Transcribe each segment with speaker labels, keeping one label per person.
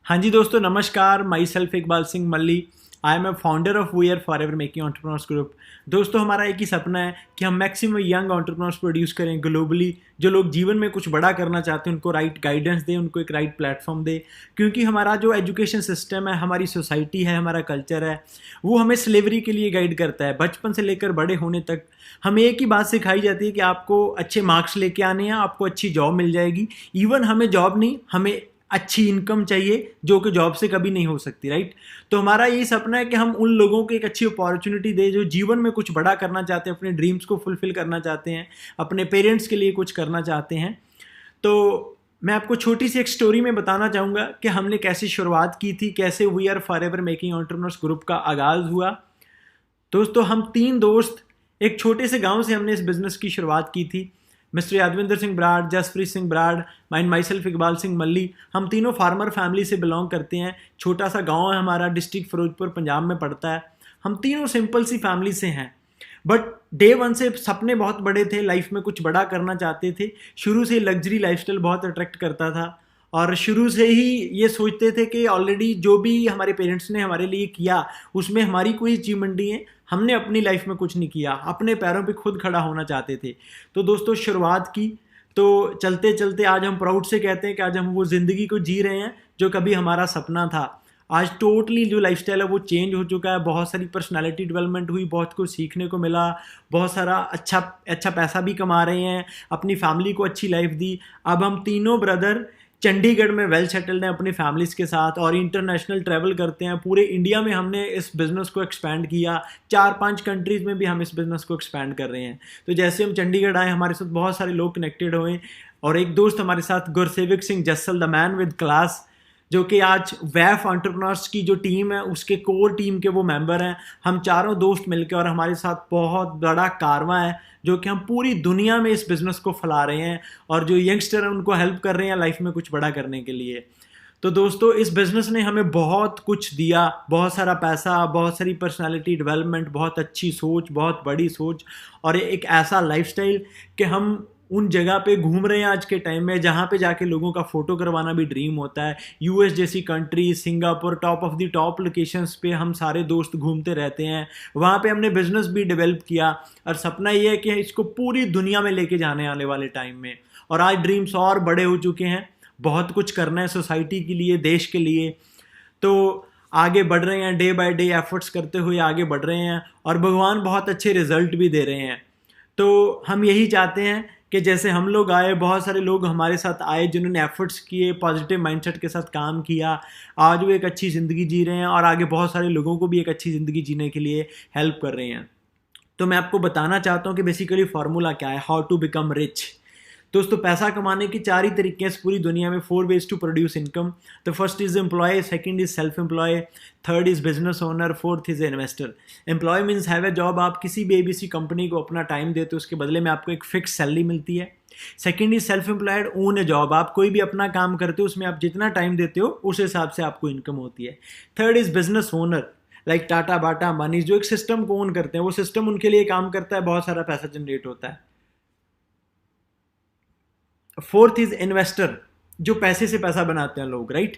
Speaker 1: हाँ जी दोस्तों, नमस्कार। Myself Iqbal Singh Malli. I am a founder of we are forever making entrepreneurs group. दोस्तों, हमारा एक ही सपना है कि हम मैक्सिमम यंग एंटरप्रेन्योर्स प्रोड्यूस करें ग्लोबली, जो लोग जीवन में कुछ बड़ा करना चाहते हैं उनको राइट गाइडेंस दें, उनको एक राइट प्लेटफॉर्म दें। क्योंकि हमारा जो एजुकेशन सिस्टम है, हमारी सोसाइटी है, हमारा कल्चर है, वो हमें स्लेवरी के लिए गाइड करता है। बचपन से लेकर बड़े होने तक हमें एक ही बात सिखाई जाती है कि आपको अच्छे मार्क्स लेके आने हैं, आपको अच्छी जॉब मिल जाएगी। इवन हमें जॉब नहीं, हमें अच्छी इनकम चाहिए, जो कि जॉब से कभी नहीं हो सकती, राइट। तो हमारा यही सपना है कि हम उन लोगों को एक अच्छी अपॉर्चुनिटी दें जो जीवन में कुछ बड़ा करना चाहते हैं, अपने ड्रीम्स को फुलफिल करना चाहते हैं, अपने पेरेंट्स के लिए कुछ करना चाहते हैं। तो मैं आपको छोटी सी एक स्टोरी में बताना चाहूँगा कि हमने कैसे शुरुआत की थी, कैसे we are forever making entrepreneurs group का आगाज़ हुआ। दोस्तों, हम 3 दोस्त एक छोटे से गांव से हमने इस बिज़नेस की शुरुआत की थी। Mister Yadvinder Singh Brar, Jaspreet Singh Brar, myself Iqbal Singh Malli. हम तीनों फार्मर फैमिली से बिलोंग करते हैं। छोटा सा गांव है हमारा, डिस्ट्रिक्ट फिरोजपुर, पंजाब में पड़ता है। हम तीनों सिंपल सी फैमिली से हैं, बट डे वन से सपने बहुत बड़े थे, लाइफ में कुछ बड़ा करना चाहते थे। शुरू से लग्जरी लाइफस्टाइल बहुत अट्रैक्ट करता था और शुरू से ही ये सोचते थे कि ऑलरेडी जो भी हमारे पेरेंट्स ने हमारे लिए किया उसमें हमारी कोई अचीवमेंट नहीं है। हमने अपनी लाइफ में कुछ नहीं किया, अपने पैरों पे खुद खड़ा होना चाहते थे। तो दोस्तों, शुरुआत की तो चलते चलते आज हम प्राउड से कहते हैं कि आज हम वो ज़िंदगी को जी रहे हैं जो कभी हमारा सपना था। आज टोटली जो लाइफस्टाइल है वो चेंज हो चुका है। बहुत सारी पर्सनालिटी डेवलपमेंट हुई, बहुत कुछ सीखने को मिला, बहुत सारा अच्छा अच्छा पैसा भी कमा रहे हैं, अपनी फैमिली को अच्छी लाइफ दी। अब हम तीनों ब्रदर चंडीगढ़ में वेल सेटल्ड हैं अपनी फैमिलीज़ के साथ और इंटरनेशनल ट्रैवल करते हैं। पूरे इंडिया में हमने इस बिज़नेस को एक्सपैंड किया, 4-5 कंट्रीज़ में भी हम इस बिज़नेस को एक्सपैंड कर रहे हैं। तो जैसे हम चंडीगढ़ आए, हमारे साथ बहुत सारे लोग कनेक्टेड हुए और एक दोस्त हमारे साथ Gursevak Singh Jassal, the man with class, जो कि आज वैफ एंटरप्रेन्योर्स की जो टीम है उसके कोर टीम के वो मेंबर हैं। हम चारों दोस्त मिलकर और हमारे साथ बहुत बड़ा कारवां है जो कि हम पूरी दुनिया में इस बिज़नेस को फैला रहे हैं और जो यंगस्टर हैं उनको हेल्प कर रहे हैं लाइफ में कुछ बड़ा करने के लिए। तो दोस्तों, इस बिज़नेस ने हमें बहुत कुछ दिया, बहुत सारा पैसा, बहुत सारी पर्सनालिटी डेवलपमेंट, बहुत अच्छी सोच, बहुत बड़ी सोच और एक ऐसा लाइफस्टाइल कि हम उन जगह पे घूम रहे हैं आज के टाइम में जहाँ पे जाके लोगों का फ़ोटो करवाना भी ड्रीम होता है। यूएस जैसी country, Singapore, top of the top locations पे हम सारे दोस्त घूमते रहते हैं। वहाँ पे हमने बिज़नेस भी डेवलप किया और सपना ये है कि इसको पूरी दुनिया में लेके जाने आने वाले टाइम में। और आज ड्रीम्स और बड़े हो चुके हैं, बहुत कुछ करना है सोसाइटी के लिए, देश के लिए। तो आगे बढ़ रहे हैं, डे बाय डे एफर्ट्स करते हुए आगे बढ़ रहे हैं और भगवान बहुत अच्छे रिजल्ट भी दे रहे हैं। तो हम यही चाहते हैं कि जैसे हम लोग आए, बहुत सारे लोग हमारे साथ आए जिन्होंने एफर्ट्स किए, पॉजिटिव माइंडसेट के साथ काम किया, आज वो एक अच्छी ज़िंदगी जी रहे हैं और आगे बहुत सारे लोगों को भी एक अच्छी ज़िंदगी जीने के लिए हेल्प कर रहे हैं। तो मैं आपको बताना चाहता हूँ कि बेसिकली फार्मूला क्या है, हाउ टू बिकम रिच। दोस्तों, पैसा कमाने के 4 ही तरीके हैं इस पूरी दुनिया में, 4 ways to produce income. The first is employ, second is self employ, third is business owner, fourth is investor. Employ means have a job, आप किसी भी एबीसी कंपनी को अपना टाइम देते हो, उसके बदले में आपको एक फिक्स सैलरी मिलती है। Second is self employed, own A job, आप कोई भी अपना काम करते हो, उसमें आप जितना टाइम देते हो उस हिसाब से आपको इनकम होती है। Third is business owner, like Tata, Bata, मनीज, जो एक सिस्टम को ओन करते हैं, वो सिस्टम उनके लिए काम करता है, बहुत सारा पैसा जनरेट होता है। फोर्थ इज इन्वेस्टर, जो पैसे से पैसा बनाते हैं लोग, राइट।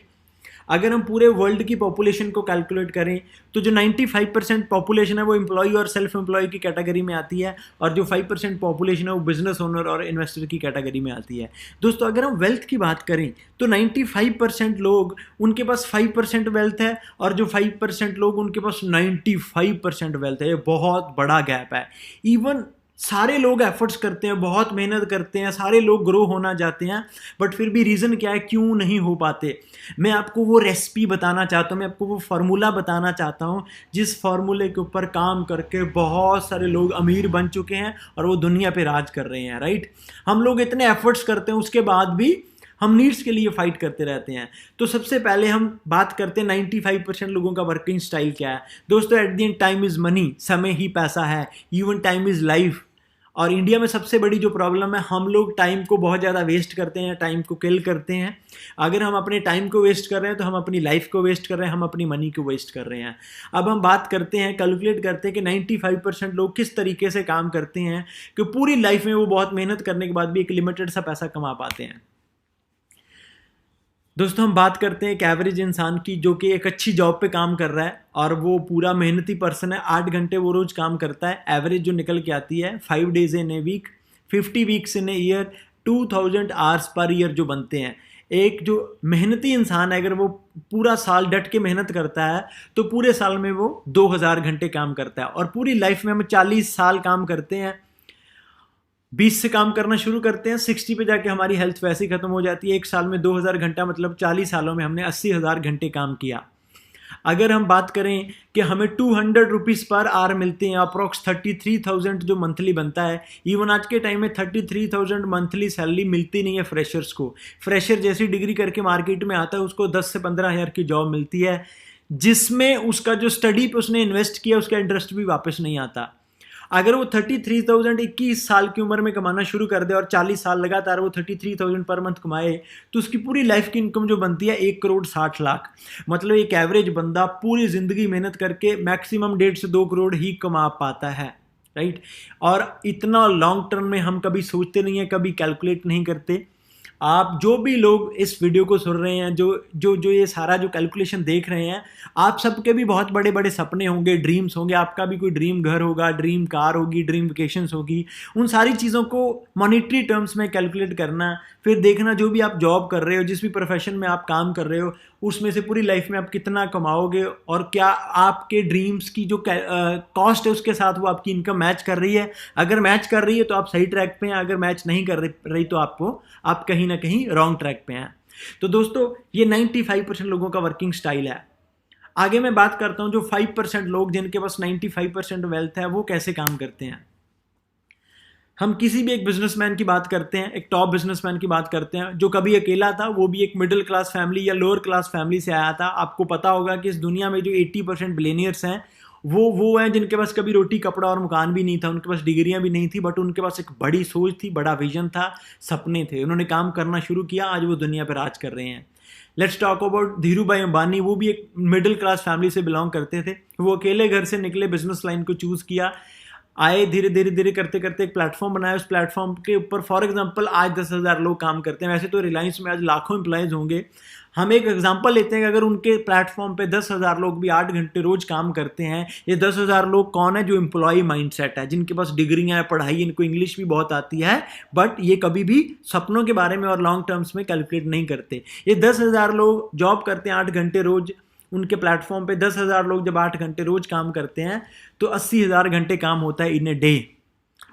Speaker 1: अगर हम पूरे वर्ल्ड की पॉपुलेशन को कैलकुलेट करें तो जो 95% पॉपुलेशन है वो एम्प्लॉय और सेल्फ एम्प्लॉय की कैटेगरी में आती है और जो 5% पॉपुलेशन है वो बिजनेस ओनर और इन्वेस्टर की कैटेगरी में आती है। दोस्तों, अगर हम वेल्थ की बात करें तो 95% लोग, उनके पास 5% वेल्थ है और जो 5% लोग उनके पास 95% वेल्थ है। ये बहुत बड़ा गैप है। इवन सारे लोग एफर्ट्स करते हैं, बहुत मेहनत करते हैं, सारे लोग ग्रो होना चाहते हैं, बट फिर भी रीज़न क्या है, क्यों नहीं हो पाते। मैं आपको वो रेसिपी बताना चाहता हूँ, मैं आपको वो फार्मूला बताना चाहता हूँ जिस फार्मूले के ऊपर काम करके बहुत सारे लोग अमीर बन चुके हैं और वो दुनिया पे राज कर रहे हैं, राइट। हम लोग इतने एफर्ट्स करते हैं, उसके बाद भी हम नीड्स के लिए फाइट करते रहते हैं। तो सबसे पहले हम बात करते हैं 95% लोगों का वर्किंग स्टाइल क्या है। दोस्तों, at the end time is money, समय ही पैसा है, इवन टाइम इज़ लाइफ। और इंडिया में सबसे बड़ी जो प्रॉब्लम है, हम लोग टाइम को बहुत ज़्यादा वेस्ट करते हैं, टाइम को किल करते हैं। अगर हम अपने टाइम को वेस्ट कर रहे हैं तो हम अपनी लाइफ को वेस्ट कर रहे हैं, हम अपनी मनी को वेस्ट कर रहे हैं। अब हम बात करते हैं, कैलकुलेट करते हैं कि 95% लोग किस तरीके से काम करते हैं कि पूरी लाइफ में वो बहुत मेहनत करने के बाद भी एक लिमिटेड सा पैसा कमा पाते हैं। दोस्तों हम बात करते हैं एक एवरेज इंसान की जो कि एक अच्छी जॉब पे काम कर रहा है और वो पूरा मेहनती पर्सन है, 8 घंटे वो रोज काम करता है। एवरेज जो निकल के आती है 5 days in a week, 50 weeks in a year, 2000 hours per year जो बनते हैं। एक जो मेहनती इंसान है अगर वो पूरा साल डट के मेहनत करता है तो पूरे साल में वो 2000 घंटे काम करता है। और पूरी लाइफ में हम 40 साल काम करते हैं, 20 से काम करना शुरू करते हैं, 60 पे जाके हमारी हेल्थ वैसे ही खत्म हो जाती है। एक साल में 2000 घंटा मतलब 40 सालों में हमने 80,000 घंटे काम किया। अगर हम बात करें कि हमें 200 रुपीज़ पर आवर मिलते हैं, अप्रॉक्स 33,000 जो मंथली बनता है। इवन आज के टाइम में 33,000 मंथली सैलरी मिलती नहीं है फ्रेशर्स को। फ्रेशर जैसी डिग्री करके मार्केट में आता है उसको 10 से 15,000 की जॉब मिलती है, जिसमें उसका जो स्टडी पे उसने इन्वेस्ट किया उसका इंटरेस्ट भी वापस नहीं आता। अगर वो 33,000 21 साल की उम्र में कमाना शुरू कर दे और 40 साल लगातार वो 33,000 पर मंथ कमाए तो उसकी पूरी लाइफ की इनकम जो बनती है 1,60,00,000। मतलब एक एवरेज बंदा पूरी जिंदगी मेहनत करके मैक्सिमम 1.5 से 2 करोड़ ही कमा पाता है, राइट। और इतना लॉन्ग टर्म में हम कभी सोचते नहीं है, कभी कैलकुलेट नहीं करते। आप जो भी लोग इस वीडियो को सुन रहे हैं, जो जो जो ये सारा जो कैलकुलेशन देख रहे हैं, आप सबके भी बहुत बड़े बड़े सपने होंगे, ड्रीम्स होंगे। आपका भी कोई ड्रीम घर होगा, ड्रीम कार होगी, ड्रीम वेकेशंस होगी। उन सारी चीज़ों को मॉनेटरी टर्म्स में कैलकुलेट करना, फिर देखना जो भी आप जॉब कर रहे हो, जिस भी प्रोफेशन में आप काम कर रहे हो, उसमें से पूरी लाइफ में आप कितना कमाओगे और क्या आपके ड्रीम्स की जो कॉस्ट है उसके साथ वो आपकी इनकम मैच कर रही है। अगर मैच कर रही है तो आप सही ट्रैक पे हैं, अगर मैच नहीं कर रही तो आप कहीं ना कहीं रॉन्ग ट्रैक पे हैं। तो दोस्तों ये 95% लोगों का वर्किंग स्टाइल है। आगे मैं बात करता हूं जो 5% लोग जिनके पास 95% वेल्थ है वो कैसे काम करते हैं। हम किसी भी एक बिजनेसमैन की बात करते हैं, एक टॉप बिजनेसमैन की बात करते हैं जो कभी अकेला था, वो भी एक मिडिल क्लास फैमिली या लोअर क्लास फैमिली से आया था। आपको पता होगा कि इस दुनिया में जो 80% बिलियनियर्स हैं वो हैं जिनके पास कभी रोटी कपड़ा और मकान भी नहीं था, उनके पास डिग्रियां भी नहीं थी, बट उनके पास एक बड़ी सोच थी, बड़ा विजन था, सपने थे। उन्होंने काम करना शुरू किया, आज वो दुनिया पर राज कर रहे हैं। लेट्स टॉक अबाउट धीरू भाई अंबानी। वो भी एक मिडिल क्लास फैमिली से बिलोंग करते थे। वो अकेले घर से निकले, बिजनेस लाइन को चूज किया, आए, धीरे धीरे धीरे करते करते एक प्लेटफॉर्म बनाया। उस प्लेटफॉर्म के ऊपर फॉर एग्जांपल आज 10,000 लोग काम करते हैं। वैसे तो रिलायंस में आज लाखों एम्प्लॉयज़ होंगे। हम एक एग्जांपल लेते हैं कि अगर उनके प्लेटफॉर्म पे 10,000 लोग भी 8 घंटे रोज काम करते हैं, ये 10,000 लोग कौन है? जो एम्प्लॉय माइंडसेट है, जिनके पास डिग्रियां हैं, पढ़ाई, इनको इंग्लिश भी बहुत आती है, बट ये कभी भी सपनों के बारे में और लॉन्ग टर्म्स में कैलकुलेट नहीं करते। ये 10,000 लोग जॉब करते हैं 8 घंटे रोज। उनके प्लेटफॉर्म पे 10,000 लोग जब 8 घंटे रोज काम करते हैं तो 80,000 घंटे काम होता है इन ए डे।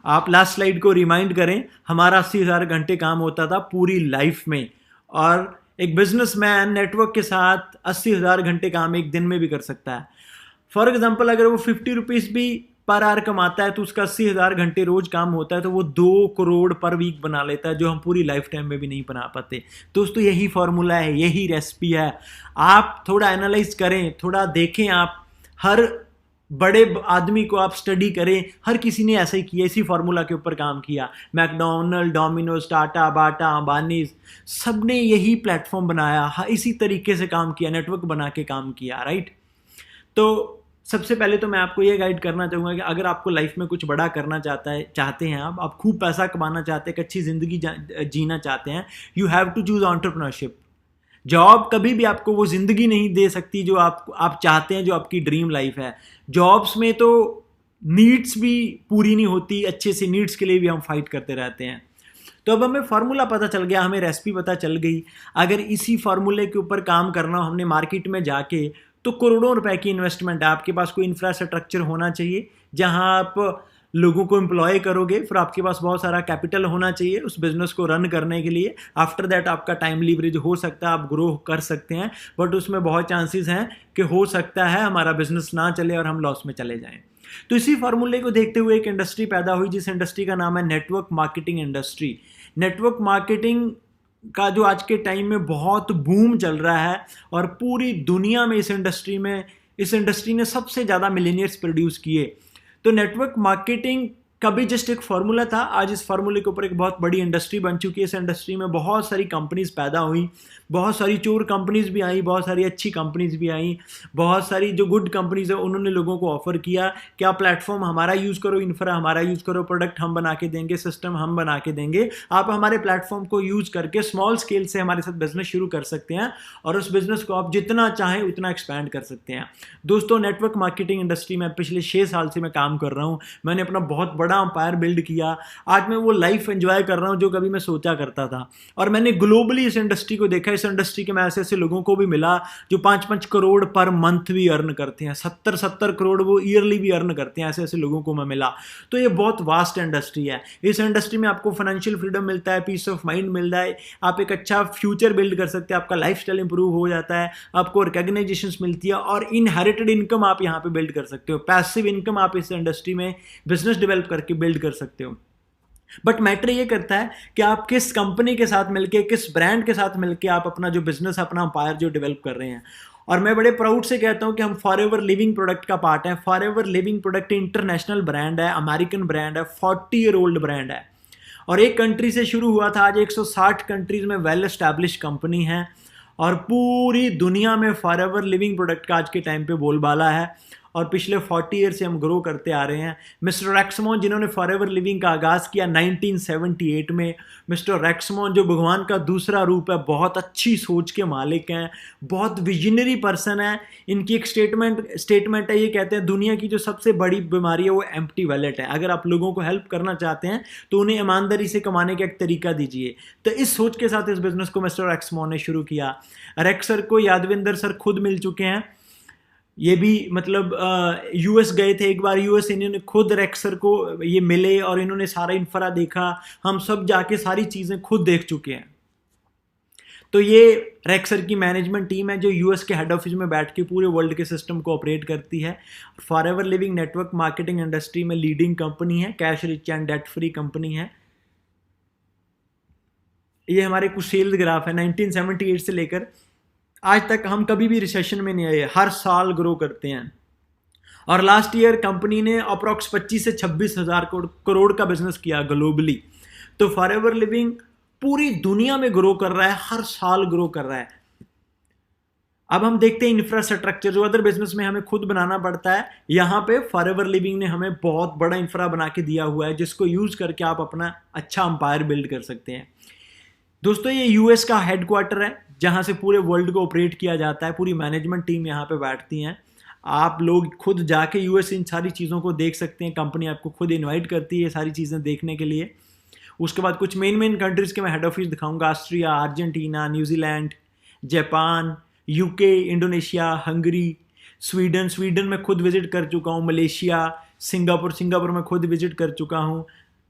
Speaker 1: आप लास्ट स्लाइड को रिमाइंड करें, हमारा 80,000 घंटे काम होता था पूरी लाइफ में। और एक बिजनेसमैन नेटवर्क के साथ 80,000 घंटे काम एक दिन में भी कर सकता है। फॉर एग्जाम्पल अगर वो 50 रुपीज़ भी पर आवर कमाता है तो उसका 80,000 घंटे रोज काम होता है, तो वो 2 करोड़ पर वीक बना लेता है, जो हम पूरी लाइफ टाइम में भी नहीं बना पाते। दोस्तों यही फॉर्मूला है, यही रेसिपी है। आप थोड़ा एनालाइज करें, थोड़ा देखें, आप हर बड़े आदमी को आप स्टडी करें, हर किसी ने ऐसा ही किया, इसी फॉर्मूला के ऊपर काम किया। मैकडोनल्ड, डोमिनोज, टाटा, बाटा, अंबानी, सब ने यही प्लेटफॉर्म बनाया, इसी तरीके से काम किया, नेटवर्क बना के काम किया, राइट। तो सबसे पहले तो मैं आपको ये गाइड करना चाहूँगा कि अगर आपको लाइफ में कुछ बड़ा करना चाहते हैं, आप खूब पैसा कमाना चाहते हैं, एक अच्छी ज़िंदगी जीना चाहते हैं, you have to choose entrepreneurship. Job कभी भी आपको वो ज़िंदगी नहीं दे सकती जो आप चाहते हैं, जो आपकी ड्रीम लाइफ है। जॉब्स में तो नीड्स भी पूरी नहीं होती, अच्छे से नीड्स के लिए भी हम फाइट करते रहते हैं। तो अब हमें फार्मूला पता चल गया, हमें रेसिपी पता चल गई। अगर इसी फार्मूले के ऊपर काम करना हो हमने मार्केट में जाके, तो करोड़ों रुपए की इन्वेस्टमेंट है। आपके पास कोई इंफ्रास्ट्रक्चर होना चाहिए जहां आप लोगों को एम्प्लॉय करोगे, फिर आपके पास बहुत सारा कैपिटल होना चाहिए उस बिजनेस को रन करने के लिए। आफ्टर दैट आपका टाइम लीवरेज हो सकता है, आप ग्रो कर सकते हैं, बट उसमें बहुत चांसेस हैं कि हो सकता है हमारा बिजनेस ना चले और हम लॉस में चले जाएं। तो इसी फार्मूले को देखते हुए एक इंडस्ट्री पैदा हुई, जिस इंडस्ट्री का नाम है network marketing industry. Network marketing का जो आज के टाइम में बहुत बूम चल रहा है और पूरी दुनिया में इस इंडस्ट्री ने सबसे ज़्यादा मिलियनियर्स प्रोड्यूस किए। तो नेटवर्क मार्केटिंग कभी जस्ट एक फार्मूला था, आज इस फार्मूले के ऊपर एक बहुत बड़ी इंडस्ट्री बन चुकी है। इस इंडस्ट्री में बहुत सारी कंपनीज पैदा हुई, बहुत सारी चोर कंपनीज भी आई, बहुत सारी अच्छी कंपनीज भी आई, बहुत सारी जो गुड कंपनीज है उन्होंने लोगों को ऑफर किया कि आप प्लेटफॉर्म हमारा यूज़ करो, इंफ्रा हमारा यूज़ करो, प्रोडक्ट हम बना के देंगे, सिस्टम हम बना के देंगे, आप हमारे प्लेटफॉर्म को यूज़ करके स्मॉल स्केल से हमारे साथ बिजनेस शुरू कर सकते हैं और उस बिजनेस को आप जितना चाहें उतना एक्सपैंड कर सकते हैं। दोस्तों, नेटवर्क मार्केटिंग इंडस्ट्री में पिछले 6 साल से मैं काम कर रहा हूँ। मैंने अपना बहुत बड़ा अंपायर बिल्ड किया। आज मैं वो लाइफ एंजॉय कर रहा हूँ जो कभी मैं सोचा करता था, और मैंने ग्लोबली इस इंडस्ट्री को देखा। इस इंडस्ट्री के मैं ऐसे ऐसे लोगों को भी मिला जो 5-5 करोड़ पर मंथ भी अर्न करते हैं, 70-70 करोड़ वो ईयरली भी अर्न करते हैं। ऐसे ऐसे लोगों को मैं मिला। तो ये बहुत वास्ट इंडस्ट्री है। इस इंडस्ट्री में आपको फाइनेंशियल फ्रीडम मिलता है, पीस ऑफ माइंड मिलता है, आप एक अच्छा फ्यूचर बिल्ड कर सकते हैं, आपका लाइफस्टाइल इंप्रूव हो जाता है, आपको रिकॉग्नाइजेशन मिलती है और इनहेरिटेड इनकम आप यहाँ पे बिल्ड कर सकते हो। पैसिव इनकम आप इस इंडस्ट्री में बिजनेस डेवलप करके बिल्ड कर सकते हो। बट मैटर ये करता है कि आप किस कंपनी के साथ मिलके, किस ब्रांड के साथ मिलके आप अपना जो बिजनेस, अपना अंपायर जो डेवलप कर रहे हैं। और मैं बड़े प्राउड से कहता हूं कि हम फॉरएवर लिविंग प्रोडक्ट का पार्ट है। Forever living product international brand है, अमेरिकन ब्रांड है, 40 ईयर ओल्ड ब्रांड है और एक कंट्री से शुरू हुआ था, आज 160 कंट्रीज में वेल एस्टैब्लिश कंपनी है और पूरी दुनिया में फॉरएवर लिविंग प्रोडक्ट का आज के टाइम पे बोलबाला है और पिछले 40 ईयर से हम ग्रो करते आ रहे हैं। मिस्टर रैक्समोन जिन्होंने फॉरएवर लिविंग का आगाज़ किया 1978 में, मिस्टर रैक्समोन जो भगवान का दूसरा रूप है, बहुत अच्छी सोच के मालिक हैं, बहुत विजनरी पर्सन है। इनकी एक स्टेटमेंट है, ये कहते हैं दुनिया की जो सबसे बड़ी बीमारी है वो एम्प्टी वैलेट है। अगर आप लोगों को हेल्प करना चाहते हैं तो उन्हें ईमानदारी से कमाने का एक तरीका दीजिए। तो इस सोच के साथ इस बिजनेस को मिस्टर रैक्समोन ने शुरू किया। रैक्स सर को यादविंदर सर खुद मिल चुके हैं। ये भी मतलब यूएस गए थे एक बार, यूएस इन्होंने खुद रैक्स सर को ये मिले और इन्होंने सारा इंफ्रा देखा। हम सब जाके सारी चीज़ें खुद देख चुके हैं। तो ये रैक्स सर की मैनेजमेंट टीम है जो यूएस के हेड ऑफिस में बैठ के पूरे वर्ल्ड के सिस्टम को ऑपरेट करती है। Forever living network marketing industry में लीडिंग कंपनी है, cash rich and debt free company है। ये हमारे कुछ सेल्स ग्राफ है। 1978 से लेकर आज तक हम कभी भी रिसेशन में नहीं आए, हर साल ग्रो करते हैं। और लास्ट ईयर कंपनी ने अप्रॉक्स 25 से 26 हज़ार करोड़ का बिजनेस किया ग्लोबली। तो फॉरएवर लिविंग पूरी दुनिया में ग्रो कर रहा है, हर साल ग्रो कर रहा है। अब हम देखते हैं इंफ्रास्ट्रक्चर जो अदर बिजनेस में हमें खुद बनाना पड़ता है, यहाँ पे फॉरएवर लिविंग ने हमें बहुत बड़ा इंफ्रा बना के दिया हुआ है जिसको यूज करके आप अपना अच्छा अंपायर बिल्ड कर सकते हैं। दोस्तों, ये यूएस का हेडक्वार्टर है जहाँ से पूरे वर्ल्ड को ऑपरेट किया जाता है। पूरी मैनेजमेंट टीम यहाँ पे बैठती हैं। आप लोग खुद जाके यूएस इन सारी चीज़ों को देख सकते हैं। कंपनी आपको खुद इनवाइट करती है ये सारी चीज़ें देखने के लिए। उसके बाद कुछ मेन कंट्रीज़ के मैं हेड ऑफिस दिखाऊंगा। Austria, Argentina, New Zealand, Japan, UK, Indonesia, Hungary, Sweden में खुद विजिट कर चुका हूँ। मलेशिया, सिंगापुर में खुद विजिट कर चुका हूँ।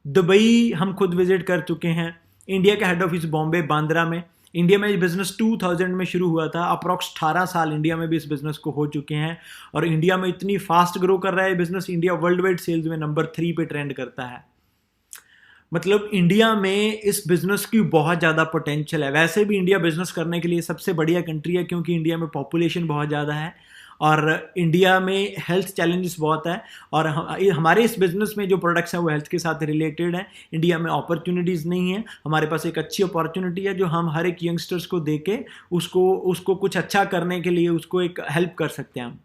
Speaker 1: दुबई हम खुद विजिट कर चुके हैं। इंडिया का हेड ऑफिस बॉम्बे, बांद्रा में। इंडिया में बिजनेस 2000 में शुरू हुआ था। अप्रॉक्स 18 साल इंडिया में भी इस बिजनेस को हो चुके हैं और इंडिया में इतनी फास्ट ग्रो कर रहा है business, India world wide sales में नंबर 3 पे ट्रेंड करता है। मतलब इंडिया में इस बिजनेस की बहुत ज़्यादा पोटेंशियल है। वैसे भी इंडिया बिजनेस करने के लिए सबसे बढ़िया कंट्री है क्योंकि इंडिया में पॉपुलेशन बहुत ज़्यादा है और इंडिया में हेल्थ चैलेंजेस बहुत है और हमारे इस बिज़नेस में जो प्रोडक्ट्स हैं वो हेल्थ के साथ रिलेटेड है। इंडिया में अपॉर्चुनिटीज़ नहीं है। हमारे पास एक अच्छी अपॉर्चुनिटी है जो हम हर एक यंगस्टर्स को दे के उसको कुछ अच्छा करने के लिए उसको एक हेल्प कर सकते हैं हम।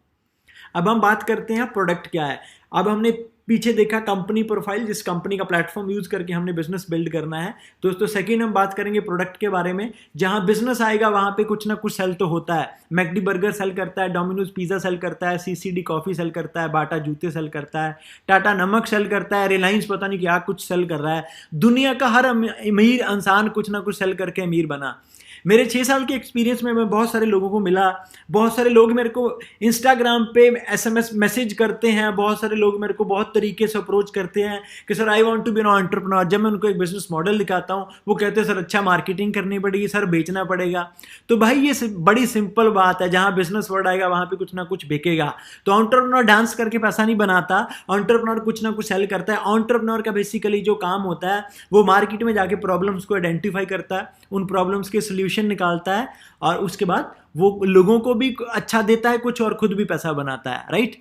Speaker 1: अब हम बात करते हैं प्रोडक्ट क्या है। अब हमने पीछे देखा कंपनी प्रोफाइल, जिस कंपनी का प्लेटफॉर्म यूज करके हमने बिजनेस बिल्ड करना है। दोस्तों, सेकंड हम बात करेंगे प्रोडक्ट के बारे में। जहां बिजनेस आएगा वहां पे कुछ ना कुछ सेल तो होता है। मैकडी बर्गर सेल करता है, डोमिनोज पिज्जा सेल करता है, सीसीडी कॉफी सेल करता है, बाटा जूते सेल करता है, टाटा नमक सेल करता है, रिलायंस पता नहीं क्या कुछ सेल कर रहा है। दुनिया का हर अमीर इंसान कुछ ना कुछ सेल करके अमीर बना। मेरे 6 साल के एक्सपीरियंस में मैं बहुत सारे लोगों को मिला। बहुत सारे लोग मेरे को इंस्टाग्राम पे SMS मैसेज करते हैं। बहुत सारे लोग मेरे को बहुत तरीके से अप्रोच करते हैं कि sir I want to be an entrepreneur. जब मैं उनको एक बिजनेस मॉडल दिखाता हूँ वो कहते हैं सर अच्छा मार्केटिंग करनी पड़ेगी, सर बेचना पड़ेगा। तो भाई ये बड़ी सिंपल बात है, जहाँ बिजनेस वर्ड आएगा वहाँ पे कुछ ना कुछ बिकेगा। तो एंटरप्रेन्योर डांस करके पैसा नहीं बनाता, एंटरप्रेन्योर कुछ ना कुछ सेल करता है। एंटरप्रेन्योर का बेसिकली जो काम होता है वो मार्केट में जाके प्रॉब्लम्स को आइडेंटिफाई करता है, उन प्रॉब्लम्स के सोल्यूशन निकालता है और उसके बाद वो लोगों को भी अच्छा देता है कुछ और खुद भी पैसा बनाता है, राइट।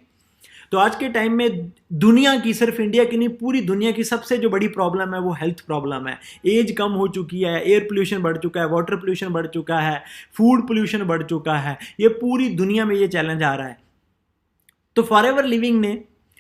Speaker 1: तो आज के टाइम में दुनिया की, सिर्फ इंडिया की नहीं, पूरी दुनिया की सबसे जो बड़ी प्रॉब्लम है वो हेल्थ प्रॉब्लम है। एज कम हो चुकी है, एयर पोल्यूशन बढ़ चुका है, वाटर पोल्यूशन बढ़ चुका है, फूड पोल्यूशन बढ़ चुका है, ये पूरी दुनिया में ये चैलेंज आ रहा है। तो फॉरएवर लिविंग ने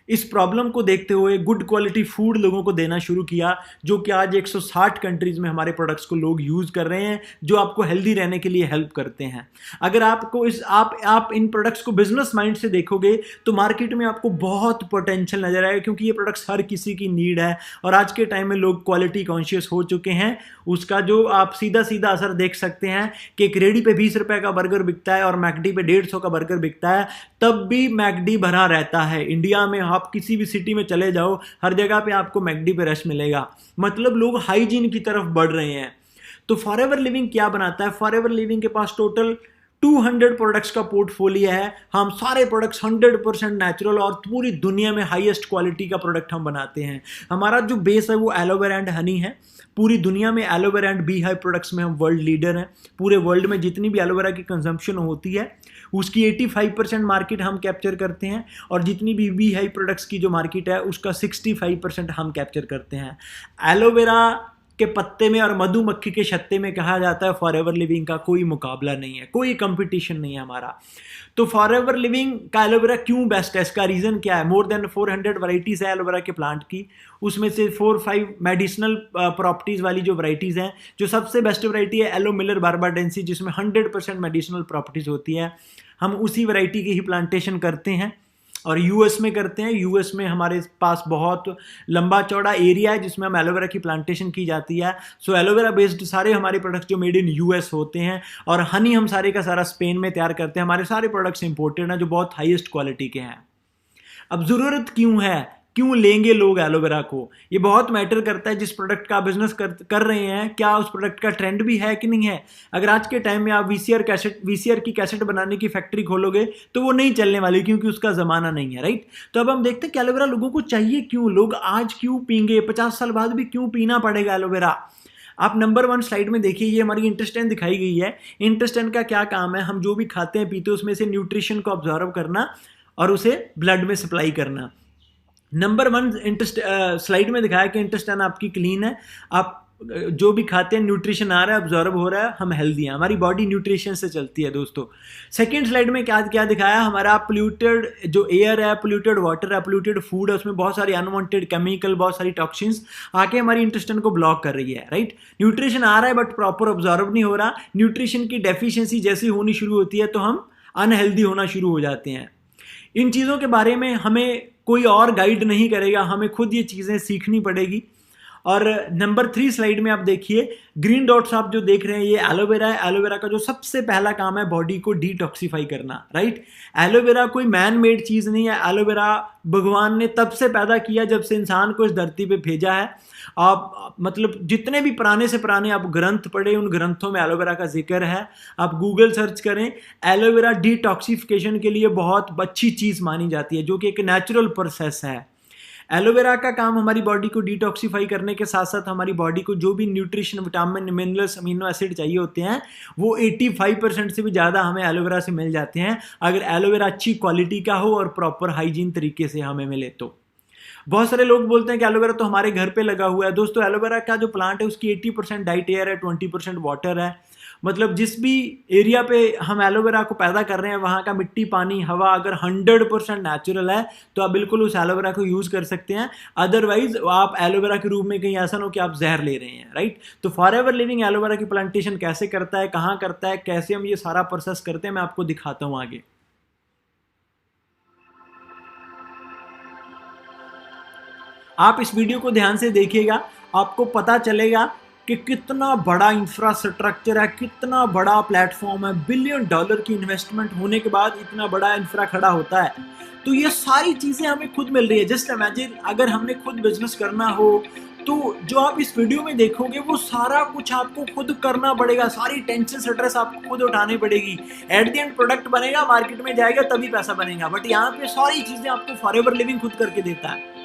Speaker 1: इस प्रॉब्लम को देखते हुए गुड क्वालिटी फूड लोगों को देना शुरू किया, जो कि आज 160 कंट्रीज में हमारे प्रोडक्ट्स को लोग यूज कर रहे हैं, जो आपको हेल्दी रहने के लिए हेल्प करते हैं। अगर आपको आप इन प्रोडक्ट्स को बिजनेस माइंड से देखोगे तो मार्केट में आपको बहुत पोटेंशियल नजर आएगा, क्योंकि ये प्रोडक्ट्स हर किसी की नीड है और आज के टाइम में लोग क्वालिटी कॉन्शियस हो चुके हैं। उसका जो आप सीधा सीधा असर देख सकते हैं कि एक रेडी पे 20 रुपए का बर्गर बिकता है और मैकडी पे 150 का बर्गर बिकता है, तब भी मैकडी भरा रहता है। इंडिया में आप किसी भी सिटी में चले जाओ, हर जगह पे आपको मैकडी पे रश मिलेगा। मतलब लोग हाइजीन की तरफ बढ़ रहे हैं। तो फॉरएवर लिविंग क्या बनाता है? फॉरएवर लिविंग के पास टोटल 200 प्रोडक्ट्स का पोर्टफोलियो है। हम सारे प्रोडक्ट्स 100% नेचुरल और पूरी दुनिया में हाईएस्ट क्वालिटी का प्रोडक्ट हम बनाते हैं। हमारा जो बेस है वो एलोवेरा एंड हनी है। पूरी दुनिया में aloe vera and bee hive products में हम वर्ल्ड लीडर हैं। पूरे वर्ल्ड में जितनी भी एलोवेरा की कंजम्पशन होती है उसकी 85% मार्केट हम कैप्चर करते हैं, और जितनी भी बी हाई प्रोडक्ट्स की जो मार्केट है उसका 65% हम कैप्चर करते हैं। एलोवेरा के पत्ते में और मधुमक्खी के छत्ते में कहा जाता है फॉरएवर लिविंग का कोई मुकाबला नहीं है, कोई कंपटीशन नहीं है हमारा। तो फॉरएवर लिविंग का एलोवेरा क्यों बेस्ट है, इसका रीजन क्या है? मोर देन 400 वैरायटीज है एलोवेरा के प्लांट की, उसमें से 4-5 मेडिसिनल प्रॉपर्टीज वाली जो वैरायटीज हैं। जो सबसे बेस्ट वैरायटी है एलो मिलर बारबाडेंसी, जिसमें 100% मेडिसिनल प्रॉपर्टीज होती है। हम उसी वैरायटी की ही प्लांटेशन करते हैं और यूएस में करते हैं। यूएस में हमारे पास बहुत लंबा चौड़ा एरिया है जिसमें हम एलोवेरा की प्लांटेशन की जाती है। सो एलोवेरा बेस्ड सारे हमारे प्रोडक्ट्स जो मेड इन यूएस होते हैं, और हनी हम सारे का सारा स्पेन में तैयार करते हैं। हमारे सारे प्रोडक्ट्स इंपोर्टेड हैं जो बहुत हाईएस्ट क्वालिटी के हैं। अब ज़रूरत क्यों है, क्यों लेंगे लोग एलोवेरा को? ये बहुत मैटर करता है जिस प्रोडक्ट का बिजनेस कर रहे हैं, क्या उस प्रोडक्ट का ट्रेंड भी है कि नहीं है। अगर आज के टाइम में आप वीसीआर की कैसेट बनाने की फैक्ट्री खोलोगे तो वो नहीं चलने वाली, क्योंकि उसका ज़माना नहीं है, राइट। तो अब हम देखते हैं कि एलोवेरा लोगों को चाहिए क्यों, लोग आज क्यों पीएंगे, 50 साल बाद भी क्यों पीना पड़ेगा एलोवेरा। आप नंबर 1 स्लाइड में देखिए, ये हमारी इंटेस्टाइन दिखाई गई है। इंटेस्टाइन का क्या काम है? हम जो भी खाते हैं पीते हैं उसमें से न्यूट्रिशन को ऑब्जर्व करना और उसे ब्लड में सप्लाई करना। नंबर 1 स्लाइड में दिखाया कि इंटेस्टाइन आपकी क्लीन है, आप जो भी खाते हैं न्यूट्रिशन आ रहा है, ऑब्जॉर्ब हो रहा है, हम हेल्दी हैं, हमारी बॉडी न्यूट्रिशन से चलती है दोस्तों। सेकंड स्लाइड में क्या क्या दिखाया? हमारा पोल्यूटेड जो एयर है, पोल्यूटेड वाटर है, पोल्यूटेड फूड है, उसमें बहुत सारी अनवांटेड केमिकल, बहुत सारी टॉक्सिन्स आके हमारी इंटेस्टाइन को ब्लॉक कर रही है, राइट। न्यूट्रिशन आ रहा है बट प्रॉपर ऑब्जॉर्ब नहीं हो रहा। न्यूट्रिशन की डेफिशिएंसी जैसी होनी शुरू होती है तो हम अनहेल्दी होना शुरू हो जाते हैं। इन चीज़ों के बारे में हमें कोई और गाइड नहीं करेगा, हमें खुद ये चीज़ें सीखनी पड़ेगी। और नंबर 3 स्लाइड में आप देखिए, ग्रीन डॉट्स आप जो देख रहे हैं ये एलोवेरा है। एलोवेरा का जो सबसे पहला काम है बॉडी को डिटॉक्सिफाई करना, राइट। एलोवेरा कोई मैन मेड चीज़ नहीं है, एलोवेरा भगवान ने तब से पैदा किया जब से इंसान को इस धरती पे भेजा है। आप मतलब जितने भी पुराने से पुराने आप ग्रंथ पढ़े, उन ग्रंथों में एलोवेरा का जिक्र है। आप गूगल सर्च करें, एलोवेरा डिटॉक्सिफिकेशन के लिए बहुत अच्छी चीज़ मानी जाती है, जो कि एक नेचुरल प्रोसेस है। एलोवेरा का काम हमारी बॉडी को डिटॉक्सिफाई करने के साथ साथ हमारी बॉडी को जो भी nutrition, vitamin, minerals, amino acid चाहिए होते हैं वो 85% से भी ज़्यादा हमें एलोवेरा से मिल जाते हैं, अगर एलोवेरा अच्छी क्वालिटी का हो और प्रॉपर हाइजीन तरीके से हमें मिले तो। बहुत सारे लोग बोलते हैं कि एलोवेरा तो हमारे घर पे लगा हुआ है। दोस्तों एलोवेरा का जो प्लांट है उसकी 80% डाइट एयर है, 20% वाटर है। मतलब जिस भी एरिया पे हम एलोवेरा को पैदा कर रहे हैं वहाँ का मिट्टी, पानी, हवा अगर 100% नेचुरल है तो आप बिल्कुल उस एलोवेरा को यूज़ कर सकते हैं। अदरवाइज आप एलोवेरा के रूप में कहीं ऐसा ना हो कि आप जहर ले रहे हैं, राइट। तो फॉरएवर लिविंग एलोवेरा की प्लांटेशन कैसे करता है, कहाँ करता है, कैसे हम ये सारा प्रोसेस करते हैं, मैं आपको दिखाता हूँ आगे। आप इस वीडियो को ध्यान से देखिएगा, आपको पता चलेगा कि कितना बड़ा इंफ्रास्ट्रक्चर है, कितना बड़ा प्लेटफॉर्म है। $1 बिलियन की इन्वेस्टमेंट होने के बाद इतना बड़ा इंफ्रा खड़ा होता है। तो ये सारी चीज़ें हमें खुद मिल रही है। जस्ट इमेजिन अगर हमने खुद बिजनेस करना हो तो जो आप इस वीडियो में देखोगे वो सारा कुछ आपको खुद करना पड़ेगा, सारी टेंशन स्ट्रेस आपको खुद उठानी पड़ेगी। एट द एंड प्रोडक्ट बनेगा, मार्केट में जाएगा, तभी पैसा बनेगा। बट यहाँ पे सारी चीज़ें आपको फॉरएवर लिविंग खुद करके देता है।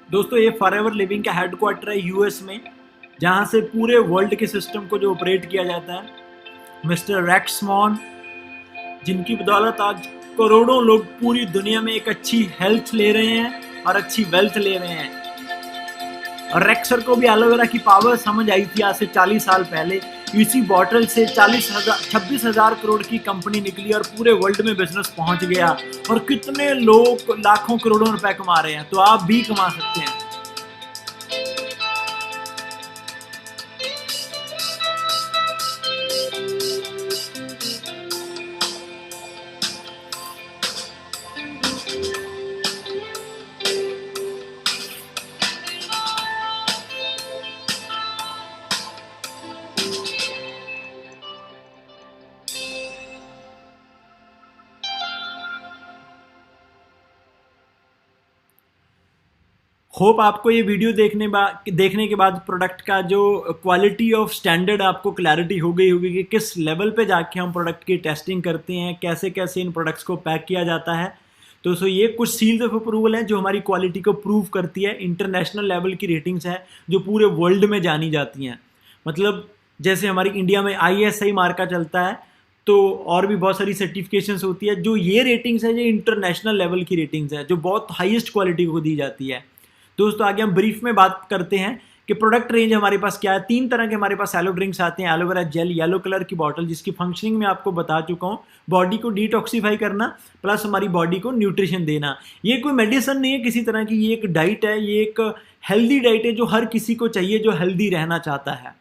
Speaker 1: दोस्तों ये फॉरएवर लिविंग का हेडक्वार्टर है यूएस में, जहाँ से पूरे वर्ल्ड के सिस्टम को जो ऑपरेट किया जाता है। मिस्टर रेक्समॉन, जिनकी बदौलत आज करोड़ों लोग पूरी दुनिया में एक अच्छी हेल्थ ले रहे हैं और अच्छी वेल्थ ले रहे हैं। और रेक्सर को भी एलोवेरा की पावर समझ आई थी आज से 40 साल पहले। इसी बॉटल से 26,000 करोड़ की कंपनी निकली और पूरे वर्ल्ड में बिजनेस पहुंच गया। और कितने लोग लाखों करोड़ों रुपए कमा रहे हैं, तो आप भी कमा सकते हैं। होप आपको ये वीडियो देखने के बाद प्रोडक्ट का जो क्वालिटी ऑफ स्टैंडर्ड आपको क्लैरिटी हो गई होगी कि किस लेवल पे जाके हम प्रोडक्ट की टेस्टिंग करते हैं, कैसे कैसे इन प्रोडक्ट्स को पैक किया जाता है। तो ये कुछ सील्स ऑफ अप्रूवल हैं जो हमारी क्वालिटी को प्रूव करती है। इंटरनेशनल लेवल की रेटिंग्स हैं जो पूरे वर्ल्ड में जानी जाती हैं। मतलब जैसे हमारी इंडिया में ISI मार्का चलता है, तो और भी बहुत सारी सर्टिफिकेशंस होती है। जो ये रेटिंग्स है, ये इंटरनेशनल लेवल की रेटिंग्स है जो बहुत हाईएस्ट क्वालिटी को दी जाती है। दोस्तों आगे हम ब्रीफ में बात करते हैं कि प्रोडक्ट रेंज हमारे पास क्या है। 3 तरह के हमारे पास एलो ड्रिंक्स आते हैं। एलोवेरा जेल, येलो कलर की बॉटल, जिसकी फंक्शनिंग मैं आपको बता चुका हूँ, बॉडी को डिटॉक्सीफाई करना प्लस हमारी बॉडी को न्यूट्रिशन देना। ये कोई मेडिसिन नहीं है किसी तरह की, ये एक डाइट है, ये एक हेल्दी डाइट है जो हर किसी को चाहिए जो हेल्दी रहना चाहता है।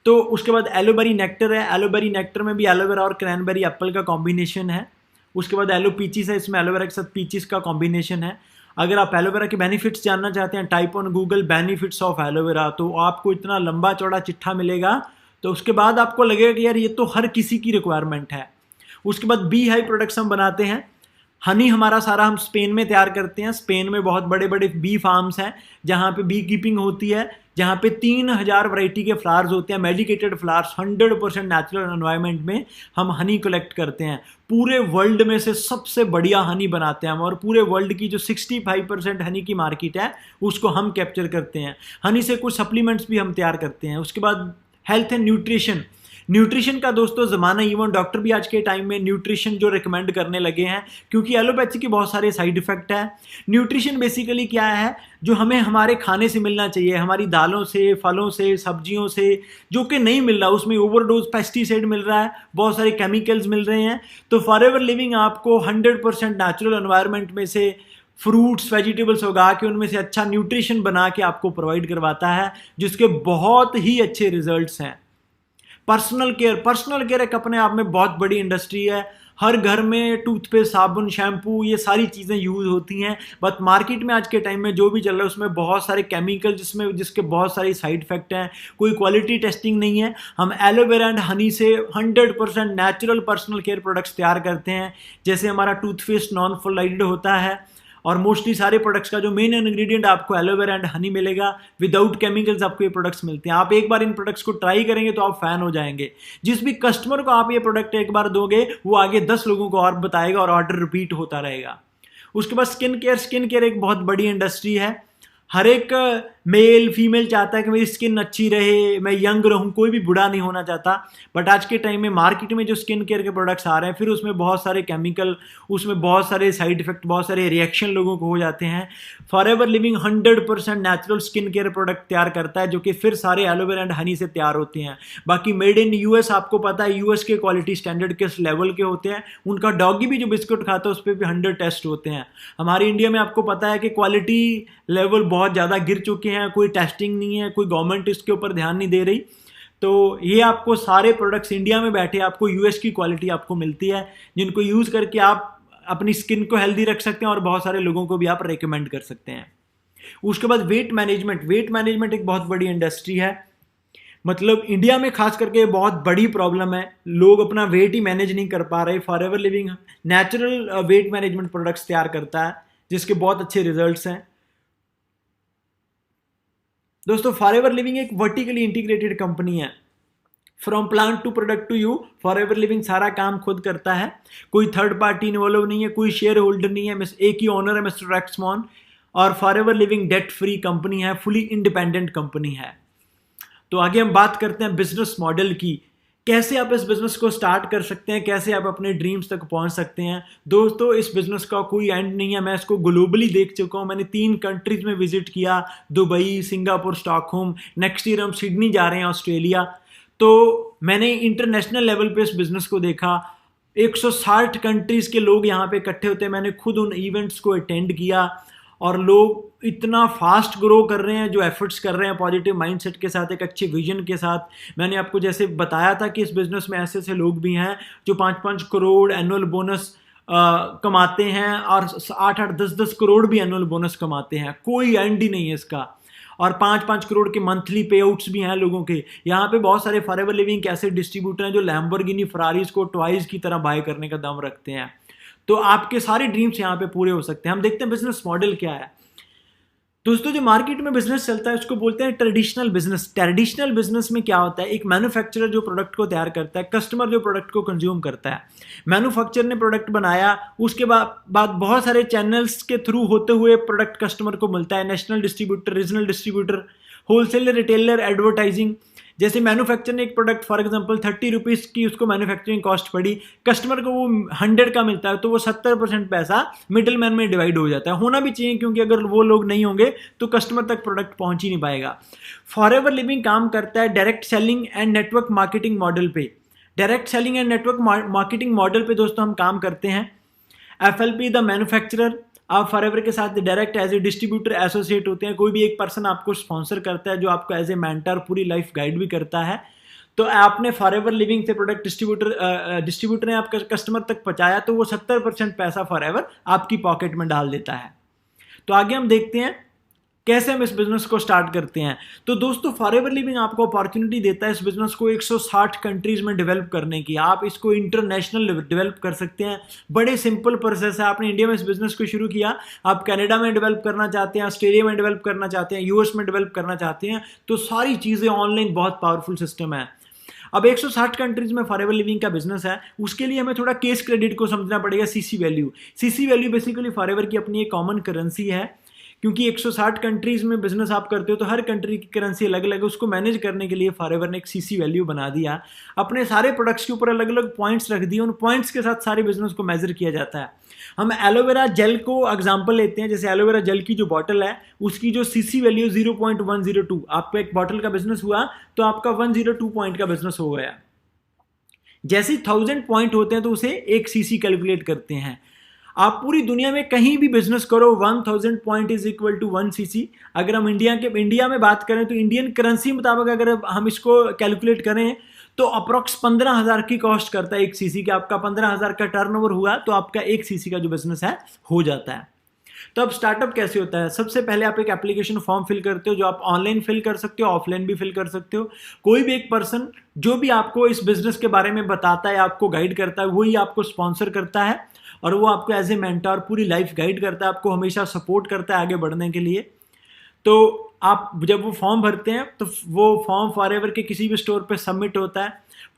Speaker 1: तो उसके बाद एलोबेरी नेक्टर है। एलोबेरी नेक्टर में भी एलोवेरा और क्रैनबेरी एप्पल का कॉम्बिनेशन है। उसके बाद एलो पीचीस है, इसमें एलोवेरा के साथ पीचीस का कॉम्बिनेशन है। अगर आप एलोवेरा के बेनिफिट्स जानना चाहते हैं, type on Google benefits of aloe vera, तो आपको इतना लंबा चौड़ा चिट्ठा मिलेगा। तो उसके बाद आपको लगेगा कि यार ये तो हर किसी की रिक्वायरमेंट है। उसके बाद बी हाई प्रोडक्ट्स हम बनाते हैं। हनी हमारा सारा हम स्पेन में तैयार करते हैं। स्पेन में बहुत बड़े बड़े बी फार्म्स हैं जहाँ पे बी कीपिंग होती है, जहाँ पे 3000 वैरायटी के फ्लावर्स होते हैं, मेडिकेटेड फ्लावर्स, 100% नेचुरल एनवायरनमेंट में हम हनी कलेक्ट करते हैं। पूरे वर्ल्ड में से सबसे बढ़िया हनी बनाते हैं हम, और पूरे वर्ल्ड की जो 65% हनी की मार्केट है उसको हम कैप्चर करते हैं। हनी से कुछ सप्लीमेंट्स भी हम तैयार करते हैं। उसके बाद हेल्थ एंड न्यूट्रिशन। न्यूट्रिशन का दोस्तों ज़माना, इवन डॉक्टर भी आज के टाइम में न्यूट्रिशन जो रिकमेंड करने लगे हैं, क्योंकि एलोपैथी के बहुत सारे साइड इफेक्ट है। न्यूट्रिशन बेसिकली क्या है, जो हमें हमारे खाने से मिलना चाहिए, हमारी दालों से, फलों से, सब्जियों से, जो कि नहीं मिल रहा, उसमें ओवरडोज पेस्टिसाइड मिल रहा है, बहुत सारे केमिकल्स मिल रहे हैं। तो फॉरएवर लिविंग आपको 100% नेचुरल एनवायरनमेंट में से फ्रूट्स, वेजिटेबल्स उगा के उनमें से अच्छा न्यूट्रिशन बना के आपको प्रोवाइड करवाता है, जिसके बहुत ही अच्छे रिजल्ट्स हैं। पर्सनल केयर एक अपने आप में बहुत बड़ी इंडस्ट्री है। हर घर में टूथपेस्ट, साबुन, शैम्पू, ये सारी चीज़ें यूज़ होती हैं, बट मार्केट में आज के टाइम में जो भी चल रहा है उसमें बहुत सारे केमिकल, जिसके बहुत सारे साइड इफेक्ट हैं, कोई क्वालिटी टेस्टिंग नहीं है। हम एलोवेरा एंड हनी से 100% नेचुरल पर्सनल केयर प्रोडक्ट्स तैयार करते हैं। जैसे हमारा टूथपेस्ट नॉन फ्लोराइडेड होता है, और मोस्टली सारे प्रोडक्ट्स का जो मेन इंग्रेडिएंट आपको एलोवेरा एंड हनी मिलेगा, विदाउट केमिकल्स आपको ये प्रोडक्ट्स मिलते हैं। आप एक बार इन प्रोडक्ट्स को ट्राई करेंगे तो आप फैन हो जाएंगे। जिस भी कस्टमर को आप ये प्रोडक्ट एक बार दोगे, वो आगे 10 लोगों को और बताएगा और ऑर्डर रिपीट होता रहेगा। उसके बाद स्किन केयर एक बहुत बड़ी इंडस्ट्री है। हर एक मेल फीमेल चाहता है कि मेरी स्किन अच्छी रहे, मैं यंग रहूं, कोई भी बूढ़ा नहीं होना चाहता। बट आज के टाइम में मार्केट में जो स्किन केयर के प्रोडक्ट्स आ रहे हैं, फिर उसमें बहुत सारे केमिकल, उसमें बहुत सारे साइड इफेक्ट, बहुत सारे रिएक्शन लोगों को हो जाते हैं। Forever living 100% natural skin care product तैयार करता है, जो कि फिर सारे एलोवेरा एंड हनी से तैयार होते हैं। बाकी मेड इन यूएस, आपको पता है यूएस के क्वालिटी स्टैंडर्ड किस लेवल के होते हैं। उनका डॉगी भी जो बिस्कुट खाता है उस पर भी 100 टेस्ट होते हैं। हमारे इंडिया में आपको पता है कि क्वालिटी लेवल बहुत ज़्यादा गिर चुके हैं, कोई टेस्टिंग नहीं है, कोई गवर्नमेंट इसके ऊपर ध्यान नहीं दे रही। तो ये आपको सारे प्रोडक्ट्स इंडिया में बैठे आपको यूएस की क्वालिटी आपको मिलती है, जिनको यूज़ करके आप अपनी स्किन को हेल्दी रख सकते हैं और बहुत सारे लोगों को भी आप रेकमेंड कर सकते हैं। उसके बाद वेट मैनेजमेंट एक बहुत बड़ी इंडस्ट्री है। मतलब इंडिया में खास करके बहुत बड़ी प्रॉब्लम है, लोग अपना वेट ही मैनेज नहीं कर पा रहे। Forever Living natural weight management products तैयार करता है, जिसके बहुत अच्छे रिजल्ट्स हैं। दोस्तों, फॉरएवर लिविंग एक वर्टिकली इंटीग्रेटेड कंपनी है। From plant to product to you, Forever Living सारा काम खुद करता है। कोई थर्ड पार्टी इन्वॉल्व नहीं है, कोई शेयर होल्डर नहीं है। एक ही ओनर है, मिस्टर रेक्समॉन। और forever living debt free company है, फुली इंडिपेंडेंट कंपनी है। तो आगे हम बात करते हैं बिजनेस मॉडल की, कैसे आप इस बिजनेस को स्टार्ट कर सकते हैं, कैसे आप अपने ड्रीम्स तक पहुंच सकते हैं। दोस्तों, इस बिजनेस का कोई एंड नहीं है। मैं इसको ग्लोबली देख चुका हूं। मैंने 3 कंट्रीज में विजिट किया, Dubai, Singapore, Stockholm. Next year हम सिडनी जा रहे हैं, ऑस्ट्रेलिया। तो मैंने इंटरनेशनल लेवल पे इस बिजनेस को देखा। 160 कंट्रीज के लोग यहाँ पे इकट्ठे होते हैं। मैंने खुद उन इवेंट्स को अटेंड किया, और लोग इतना फास्ट ग्रो कर रहे हैं, जो एफर्ट्स कर रहे हैं पॉजिटिव माइंडसेट के साथ, एक अच्छे विजन के साथ। मैंने आपको जैसे बताया था कि इस बिजनेस में ऐसे ऐसे लोग भी हैं जो 5-5 करोड़ एनुअल बोनस कमाते हैं, और 8-8, 10-10 करोड़ भी एनुअल बोनस कमाते हैं। कोई एंड ही नहीं है इसका। और 5-5 करोड़ के मंथली पे आउट्स भी हैं लोगों के। यहाँ पे बहुत सारे फॉरएवर लिविंग ऐसे डिस्ट्रीब्यूटर हैं जो लैम्बोर्गिनी, फरारीज को ट्वाइस की तरह बाय करने का दम रखते हैं। तो आपके सारे ड्रीम्स यहाँ पे पूरे हो सकते हैं। हम देखते हैं बिजनेस मॉडल क्या है। दोस्तों, जो मार्केट में बिजनेस चलता है उसको बोलते हैं ट्रेडिशनल बिजनेस। ट्रेडिशनल बिजनेस में क्या होता है, एक मैन्युफैक्चरर जो प्रोडक्ट को तैयार करता है, कस्टमर जो प्रोडक्ट को कंज्यूम करता है। मैन्युफैक्चरर ने प्रोडक्ट बनाया, उसके बाद बहुत सारे चैनल्स के थ्रू होते हुए प्रोडक्ट कस्टमर को मिलता है। National distributor, regional distributor, wholesaler, retailer, advertising. जैसे मैन्युफैक्चर ने एक प्रोडक्ट फॉर एग्जांपल 30 रुपीज़ की उसको मैन्युफैक्चरिंग कॉस्ट पड़ी, कस्टमर को वो 100 का मिलता है, तो वो 70% पैसा मिडिल मैन में डिवाइड हो जाता है। होना भी चाहिए, क्योंकि अगर वो लोग नहीं होंगे तो कस्टमर तक प्रोडक्ट पहुंच ही नहीं पाएगा। फॉरएवर लिविंग काम करता है direct selling and network marketing model पे। Direct selling and network marketing model पे दोस्तों हम काम करते हैं। FLP द मैन्युफैक्चरर, आप फॉरएवर के साथ direct as a distributor associate होते हैं। कोई भी एक पर्सन आपको स्पॉन्सर करता है जो आपको एज ए मेंटर पूरी लाइफ गाइड भी करता है। तो आपने फॉरएवर लिविंग से प्रोडक्ट डिस्ट्रीब्यूटर ने आपका कस्टमर तक पहुंचाया, तो वो 70% पैसा फॉरएवर आपकी पॉकेट में डाल देता है। तो आगे हम देखते हैं कैसे हम इस बिजनेस को स्टार्ट करते हैं। तो दोस्तों फॉरएवर लिविंग आपको अपॉर्चुनिटी देता है इस बिजनेस को 160 कंट्रीज में डेवलप करने की। आप इसको इंटरनेशनल डेवलप कर सकते हैं। बड़े सिंपल प्रोसेस है। आपने इंडिया में इस बिजनेस को शुरू किया, आप कनाडा में डेवलप करना चाहते हैं, ऑस्ट्रेलिया में डेवलप करना चाहते हैं, यूएस में डेवलप करना चाहते हैं, तो सारी चीज़ें ऑनलाइन बहुत पावरफुल सिस्टम है। अब 160 कंट्रीज में फॉरएवर लिविंग का बिजनेस है, उसके लिए हमें थोड़ा केस क्रेडिट को समझना पड़ेगा। CC value, CC value basically forever की अपनी एक कॉमन करेंसी है, क्योंकि 160 कंट्रीज में बिजनेस आप करते हो तो हर कंट्री की करेंसी अलग अलग है। उसको मैनेज करने के लिए फॉरएवर ने एक सीसी वैल्यू बना दिया। अपने सारे प्रोडक्ट्स के ऊपर अलग अलग पॉइंट्स रख दिए, उन पॉइंट्स के साथ सारे बिजनेस को मेजर किया जाता है। हम एलोवेरा जेल को एग्जांपल लेते हैं। जैसे एलोवेरा जेल की जो बॉटल है उसकी जो सीसी वैल्यू 0.102, आपका एक बॉटल का बिजनेस हुआ तो आपका 102 पॉइंट का बिजनेस हो गया। जैसे 1000 पॉइंट होते हैं तो उसे एक सीसी कैलकुलेट करते हैं। आप पूरी दुनिया में कहीं भी बिजनेस करो 1000 point is equal to 1 CC. अगर हम इंडिया में बात करें तो इंडियन करेंसी मुताबिक अगर हम इसको कैलकुलेट करें तो अप्रॉक्स 15,000 की कॉस्ट करता है एक सीसी का। आपका 15,000 का टर्नओवर हुआ तो आपका एक सीसी का जो बिजनेस है हो जाता है। तो अब स्टार्टअप कैसे होता है? सबसे पहले आप एक एप्लीकेशन फॉर्म फिल करते हो, जो आप ऑनलाइन फिल कर सकते हो, ऑफलाइन भी फिल कर सकते हो। कोई भी एक पर्सन जो भी आपको इस बिजनेस के बारे में बताता है, आपको गाइड करता है, वही आपको स्पॉन्सर करता है और वो आपको एज ए मेंटर पूरी लाइफ गाइड करता है, आपको हमेशा सपोर्ट करता है आगे बढ़ने के लिए। तो आप जब वो फॉर्म भरते हैं तो वो फॉर्म फॉरएवर के किसी भी स्टोर पे सबमिट होता है।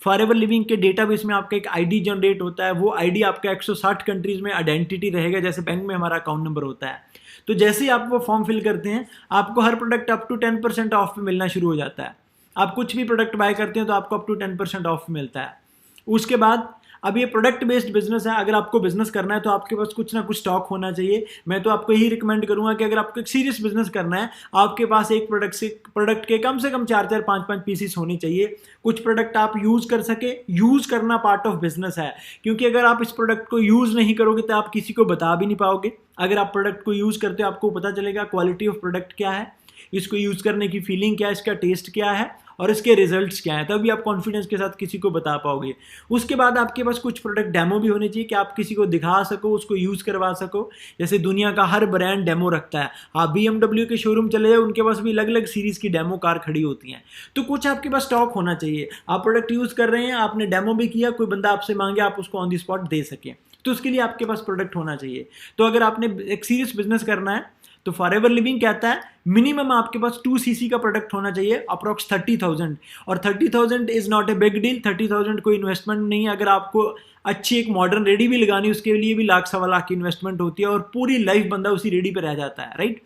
Speaker 1: फॉरएवर लिविंग के डेटाबेस में आपका एक आईडी जनरेट होता है। वो आईडी आपका 160 कंट्रीज में आइडेंटिटी रहेगा, जैसे बैंक में हमारा अकाउंट नंबर होता है। तो जैसे ही आप वो फॉर्म फिल करते हैं आपको हर प्रोडक्ट अप टू 10% ऑफ पे मिलना शुरू हो जाता है। आप कुछ भी प्रोडक्ट बाय करते हैं तो आपको अप टू 10% ऑफ मिलता है। उसके बाद अब ये प्रोडक्ट बेस्ड बिजनेस है। अगर आपको बिजनेस करना है तो आपके पास कुछ ना कुछ स्टॉक होना चाहिए। मैं तो आपको यही रिकमेंड करूंगा कि अगर आपको एक सीरियस बिजनेस करना है, आपके पास एक प्रोडक्ट के कम से कम 4-4, 5-5 पीसेस होने चाहिए। कुछ प्रोडक्ट आप यूज कर सके। यूज करना पार्ट ऑफ बिजनेस है, क्योंकि अगर आप इस प्रोडक्ट को यूज नहीं करोगे तो आप किसी को बता भी नहीं पाओगे। अगर आप प्रोडक्ट को यूज करते हो आपको पता चलेगा क्वालिटी ऑफ प्रोडक्ट क्या है, इसको यूज करने की फीलिंग क्या है, इसका टेस्ट क्या है और इसके रिजल्ट्स क्या हैं, तभी आप कॉन्फिडेंस के साथ किसी को बता पाओगे। उसके बाद आपके पास कुछ प्रोडक्ट डेमो भी होने चाहिए कि आप किसी को दिखा सको, उसको यूज़ करवा सको। जैसे दुनिया का हर ब्रांड डेमो रखता है। आप BMW के शोरूम चले जाओ, उनके पास भी अलग अलग सीरीज़ की डेमो कार खड़ी होती हैं। तो कुछ आपके पास स्टॉक होना चाहिए। आप प्रोडक्ट यूज़ कर रहे हैं, आपने डेमो भी किया, कोई बंदा आपसे मांगे आप उसको ऑन द स्पॉट दे सकें, तो उसके लिए आपके पास प्रोडक्ट होना चाहिए। तो अगर आपने एक सीरियस बिजनेस करना है तो फॉरएवर लिविंग कहता है मिनिमम आपके पास 2 सीसी का प्रोडक्ट होना चाहिए, अप्रॉक्स 30,000। और 30,000 is not a big deal. 30,000 कोई इन्वेस्टमेंट नहीं है। अगर आपको अच्छी एक मॉडर्न रेडी भी लगानी उसके लिए भी 1,00,000-1.25 लाख की इन्वेस्टमेंट होती है और पूरी लाइफ बंदा उसी रेडी पे रह जाता है, राइट।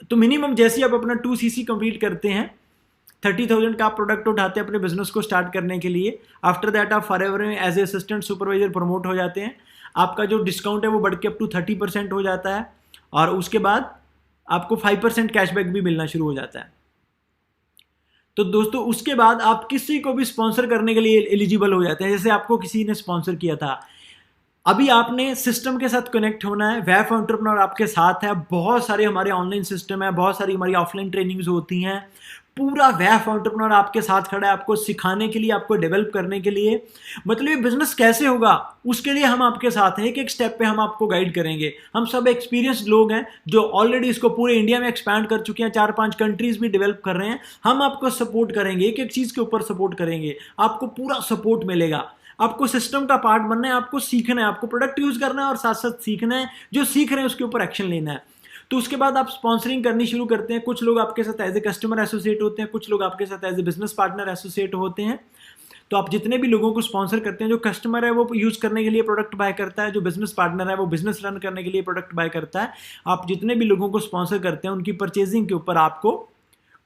Speaker 1: तो मिनिमम जैसे ही आप अपना 2 सीसी कंप्लीट करते हैं, 30,000 का आप प्रोडक्ट उठाते हैं अपने बिजनेस को स्टार्ट करने के लिए। आफ्टर दैट आप फॉरएवर में as a assistant supervisor promote हो जाते हैं। आपका जो डिस्काउंट है वो बढ़ के अप टू 30% हो जाता है और उसके बाद आपको 5% कैशबैक भी मिलना शुरू हो जाता है। तो दोस्तों उसके बाद आप किसी को भी स्पॉन्सर करने के लिए एलिजिबल हो जाते हैं। जैसे आपको किसी ने स्पॉन्सर किया था, अभी आपने सिस्टम के साथ कनेक्ट होना है। वेब एंटरप्रेन्योर आपके साथ है। बहुत सारे हमारे ऑनलाइन सिस्टम है, बहुत सारी हमारी ऑफलाइन ट्रेनिंग्स होती हैं। पूरा वेब एंटरप्रेन्योर आपके साथ खड़ा है आपको सिखाने के लिए, आपको डेवलप करने के लिए। मतलब ये बिजनेस कैसे होगा उसके लिए हम आपके साथ हैं। एक एक स्टेप पे हम आपको गाइड करेंगे। हम सब एक्सपीरियंस्ड लोग हैं जो ऑलरेडी इसको पूरे इंडिया में एक्सपैंड कर चुके हैं, 4-5 कंट्रीज भी डेवलप कर रहे हैं। हम आपको सपोर्ट करेंगे, एक एक चीज के ऊपर सपोर्ट करेंगे, आपको पूरा सपोर्ट मिलेगा। आपको सिस्टम का पार्ट बनना है, आपको सीखना है, आपको प्रोडक्ट यूज करना है और साथ साथ सीखना है। जो सीख रहे हैं उसके ऊपर एक्शन लेना है। तो उसके बाद आप स्पॉन्सरिंग करनी शुरू करते हैं। कुछ लोग आपके साथ एज ए कस्टमर एसोसिएट होते हैं, कुछ लोग आपके साथ as a business partner associate होते हैं। तो आप जितने भी लोगों को स्पॉन्सर करते हैं, जो कस्टमर है वो यूज करने के लिए प्रोडक्ट बाय करता है, जो बिजनेस पार्टनर है वो बिजनेस रन करने के लिए प्रोडक्ट बाय करता है। आप जितने भी लोगों को स्पॉन्सर करते हैं उनकी परचेजिंग के ऊपर आपको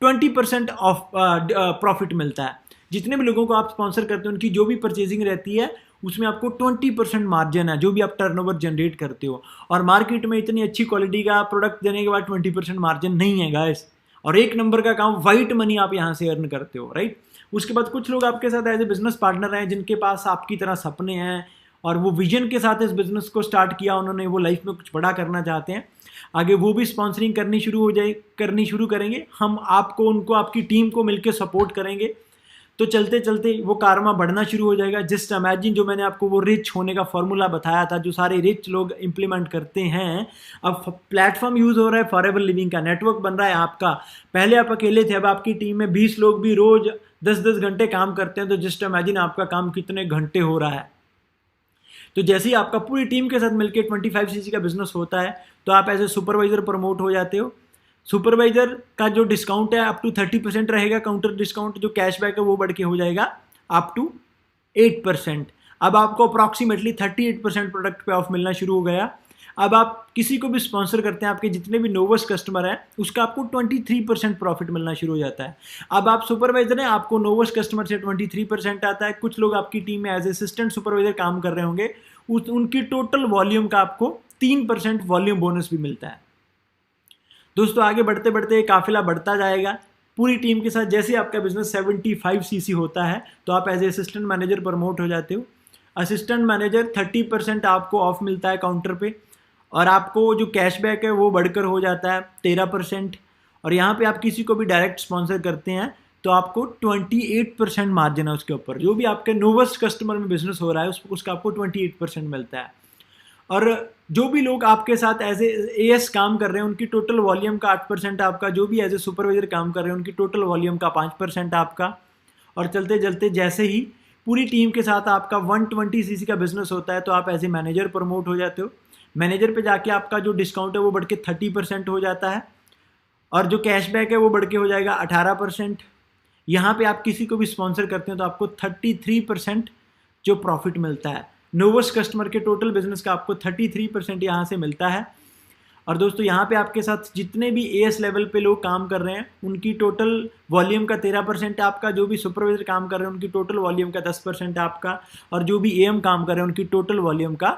Speaker 1: 20% ऑफ प्रॉफिट मिलता है। जितने भी लोगों को आप स्पॉन्सर करते हैं उनकी जो भी परचेजिंग रहती है उसमें आपको 20% मार्जिन है, जो भी आप टर्नओवर जनरेट करते हो। और मार्केट में इतनी अच्छी क्वालिटी का प्रोडक्ट देने के बाद 20% मार्जिन नहीं है गाइस, और एक नंबर का काम वाइट मनी आप यहाँ से अर्न करते हो, राइट। उसके बाद कुछ लोग आपके साथ एज ए बिजनेस पार्टनर हैं जिनके पास आपकी तरह सपने हैं और वो विजन के साथ इस बिजनेस को स्टार्ट किया उन्होंने, वो लाइफ में कुछ बड़ा करना चाहते हैं। आगे वो भी स्पॉन्सरिंग करनी शुरू करेंगे। हम आपको, उनको, आपकी टीम को मिलकर सपोर्ट करेंगे। तो चलते चलते वो कारमा बढ़ना शुरू हो जाएगा। जस्ट इमेजिन, जो मैंने आपको वो रिच होने का फॉर्मूला बताया था, जो सारे रिच लोग इंप्लीमेंट करते हैं। अब प्लेटफॉर्म यूज हो रहा है फॉरएवर लिविंग का, नेटवर्क बन रहा है आपका। पहले आप अकेले थे, अब आपकी टीम में 20 लोग भी रोज 10-10 घंटे काम करते हैं। तो जस्ट इमेजिन आपका काम कितने घंटे हो रहा है। तो जैसे ही आपका पूरी टीम के साथ मिलकर 25 सीसी का बिजनेस होता है तो आप एज ए सुपरवाइजर प्रमोट हो जाते हो। सुपरवाइजर का जो डिस्काउंट है अप टू 30% रहेगा, काउंटर डिस्काउंट। जो कैशबैक है वो बढ़ के हो जाएगा अप टू 8%। अब आपको अप्रॉक्सीमेटली 38% प्रोडक्ट पे ऑफ मिलना शुरू हो गया। अब आप किसी को भी स्पॉन्सर करते हैं, आपके जितने भी नोवस कस्टमर हैं उसका आपको 23% प्रॉफिट मिलना शुरू हो जाता है। अब आप सुपरवाइजर हैं, आपको नोवस कस्टमर से 23% आता है। कुछ लोग आपकी टीम में एज असिस्टेंट सुपरवाइजर काम कर रहे होंगे, उनकी टोटल वॉल्यूम का आपको 3% वॉल्यूम बोनस भी मिलता है। दोस्तों आगे बढ़ते बढ़ते काफिला बढ़ता जाएगा पूरी टीम के साथ। जैसे आपका बिजनेस 75 सीसी होता है तो आप as a assistant manager promote हो जाते हो। असिस्टेंट मैनेजर 30% आपको ऑफ मिलता है काउंटर पे, और आपको जो कैशबैक है वो बढ़कर हो जाता है 13%। और यहाँ पे आप किसी को भी डायरेक्ट स्पॉन्सर करते हैं तो आपको 28% मार्जिन है उसके ऊपर। जो भी आपके नोवस्ट कस्टमर में बिजनेस हो रहा है उसका आपको 28% मिलता है। और जो भी लोग आपके साथ एज एएस काम कर रहे हैं उनकी टोटल वॉल्यूम का 8% आपका। जो भी एज ए सुपरवाइजर काम कर रहे हैं उनकी टोटल वॉल्यूम का 5% आपका। और चलते चलते जैसे ही पूरी टीम के साथ आपका 120 सीसी का बिजनेस होता है तो आप एज ए मैनेजर प्रमोट हो जाते हो। मैनेजर पे जाके आपका जो डिस्काउंट है वो बढ़ के 30% हो जाता है, और जो कैशबैक है वो बढ़ के हो जाएगा 18%। यहाँ पे आप किसी को भी स्पॉन्सर करते हैं तो आपको 33% जो प्रॉफिट मिलता है। नोवस कस्टमर के टोटल बिजनेस का आपको 33% यहाँ से मिलता है। और दोस्तों यहाँ पे आपके साथ जितने भी एएस लेवल पे लोग काम कर रहे हैं उनकी टोटल वॉल्यूम का 13% आपका। जो भी सुपरवाइजर काम कर रहे हैं उनकी टोटल वॉल्यूम का 10% आपका। और जो भी एएम काम कर रहे हैं उनकी टोटल वॉल्यूम का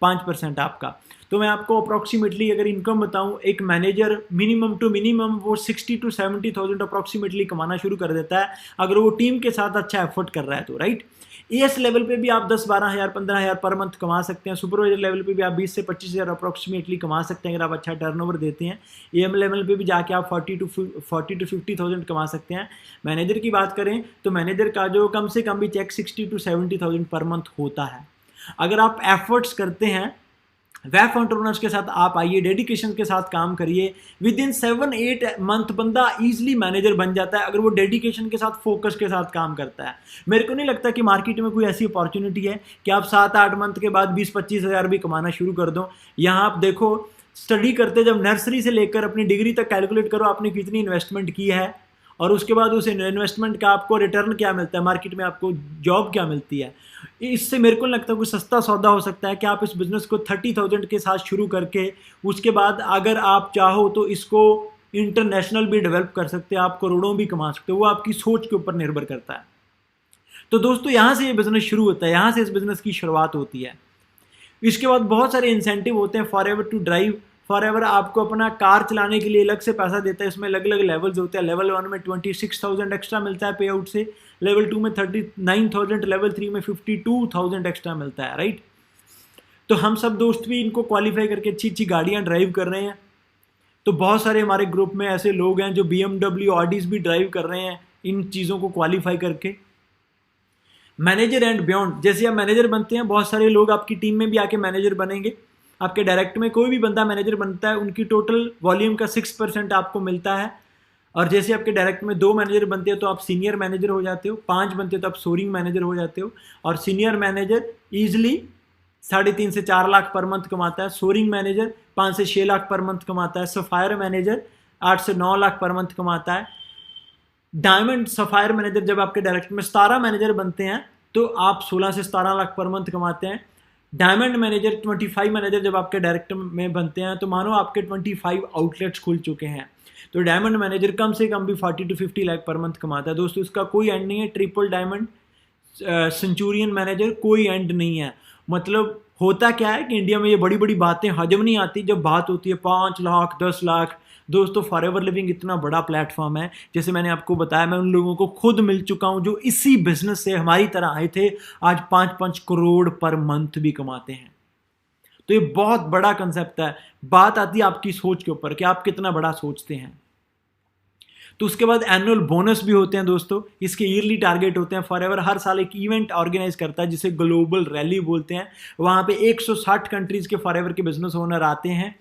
Speaker 1: 5% आपका। तो मैं आपको अप्रॉक्सीमेटली अगर इनकम बताऊं, एक मैनेजर मिनिमम टू मिनिमम वो 60 to 70,000 अप्रॉक्सीमेटली कमाना शुरू कर देता है अगर वो टीम के साथ अच्छा एफर्ट कर रहा है तो, राइट। एएस लेवल पे भी आप 10-12 हज़ार 15 हज़ार पर मंथ कमा सकते हैं। सुपरवाइजर लेवल पे भी आप 20 से 25 हज़ार अप्रॉक्सीमेटली कमा सकते हैं अगर आप अच्छा टर्नओवर देते हैं। एएम लेवल पे भी जाके आप 40 to 50,000 कमा सकते हैं। मैनेजर की बात करें तो मैनेजर का जो कम से कम भी चेक 60 to 70,000 पर मंथ होता है। अगर आप एफर्ट्स करते हैं, वेफ एंटरप्रेन्योर्स के साथ आप आइए, डेडिकेशन के साथ काम करिए, विद इन 7-8 मंथ बंदा इजीली मैनेजर बन जाता है अगर वो डेडिकेशन के साथ, फोकस के साथ काम करता है। मेरे को नहीं लगता कि मार्केट में कोई ऐसी अपॉर्चुनिटी है कि आप 7-8 मंथ के बाद 20-25 हज़ार भी कमाना शुरू कर दो। यहाँ आप देखो, स्टडी करते जब नर्सरी से लेकर अपनी डिग्री तक कैलकुलेट करो आपने कितनी इन्वेस्टमेंट की है, और उसके बाद उस इन्वेस्टमेंट का आपको रिटर्न क्या मिलता है, मार्केट में आपको जॉब क्या मिलती है। इससे मेरे को लगता है कोई सस्ता सौदा हो सकता है कि आप इस बिज़नेस को 30,000 के साथ शुरू करके उसके बाद अगर आप चाहो तो इसको इंटरनेशनल भी डेवलप कर सकते हैं, आप करोड़ों भी कमा सकते हो। वो आपकी सोच के ऊपर निर्भर करता है। तो दोस्तों यहाँ से ये बिज़नेस शुरू होता है, यहाँ से इस बिज़नेस की शुरुआत होती है। इसके बाद बहुत सारे इंसेंटिव होते हैं। फॉरएवर टू ड्राइव, फॉरएवर आपको अपना कार चलाने के लिए अलग से पैसा देता है। इसमें अलग अलग लेवल्स होते हैं। लेवल 1 में 26,000 एक्स्ट्रा मिलता है पे आउट से, लेवल 2 में 39,000, लेवल 3 में 52,000 एक्स्ट्रा मिलता है, राइट। तो हम सब दोस्त भी इनको क्वालिफाई करके अच्छी अच्छी गाड़ियाँ ड्राइव कर रहे हैं। तो बहुत सारे हमारे ग्रुप में ऐसे लोग हैं जो BMW, ऑडीज भी ड्राइव कर रहे हैं इन चीज़ों को क्वालिफाई करके। मैनेजर एंड बियॉन्ड, जैसे आप मैनेजर बनते हैं बहुत सारे लोग आपकी टीम में भी आके मैनेजर बनेंगे। आपके डायरेक्ट में कोई भी बंदा मैनेजर बनता है उनकी टोटल वॉल्यूम का 6% आपको मिलता है। और जैसे आपके डायरेक्ट में 2 मैनेजर बनते हैं तो आप सीनियर मैनेजर हो जाते हो, 5 बनते हो तो आप सोरिंग मैनेजर हो जाते हो। और सीनियर मैनेजर ईजिली 3.5 से 4 लाख पर मंथ कमाता है। सोरिंग मैनेजर 5 से 6 लाख पर मंथ कमाता है। सफायर मैनेजर 8 से 9 लाख पर मंथ कमाता है। डायमंड सफायर मैनेजर जब आपके डायरेक्ट में 17 मैनेजर बनते हैं तो आप 16 से 17 लाख पर मंथ कमाते हैं। डायमंड मैनेजर 25 मैनेजर जब आपके डायरेक्टर में बनते हैं तो मानो आपके 25 आउटलेट्स खुल चुके हैं। तो डायमंड मैनेजर कम से कम भी 40 to 50 लाख पर मंथ कमाता है। दोस्तों इसका कोई एंड नहीं है। ट्रिपल डायमंड सेंचुरियन मैनेजर कोई एंड नहीं है। मतलब होता क्या है कि इंडिया में ये बड़ी बड़ी बातें हजम नहीं आती जब बात होती है 5 लाख 10 लाख। दोस्तों फॉरएवर लिविंग इतना बड़ा प्लेटफॉर्म है, जैसे मैंने आपको बताया, मैं उन लोगों को खुद मिल चुका हूं जो इसी बिजनेस से हमारी तरह आए थे, आज 5-5 करोड़ पर मंथ भी कमाते हैं। तो ये बहुत बड़ा कंसेप्ट है। बात आती है आपकी सोच के ऊपर कि आप कितना बड़ा सोचते हैं। तो उसके बाद एनुअल बोनस भी होते हैं दोस्तों। इसके ईयरली टारगेट होते हैं। फॉरएवर हर साल एक इवेंट ऑर्गेनाइज करता है जिसे ग्लोबल रैली बोलते हैं। वहां पे 160 कंट्रीज के फॉरएवर के बिजनेस ओनर आते हैं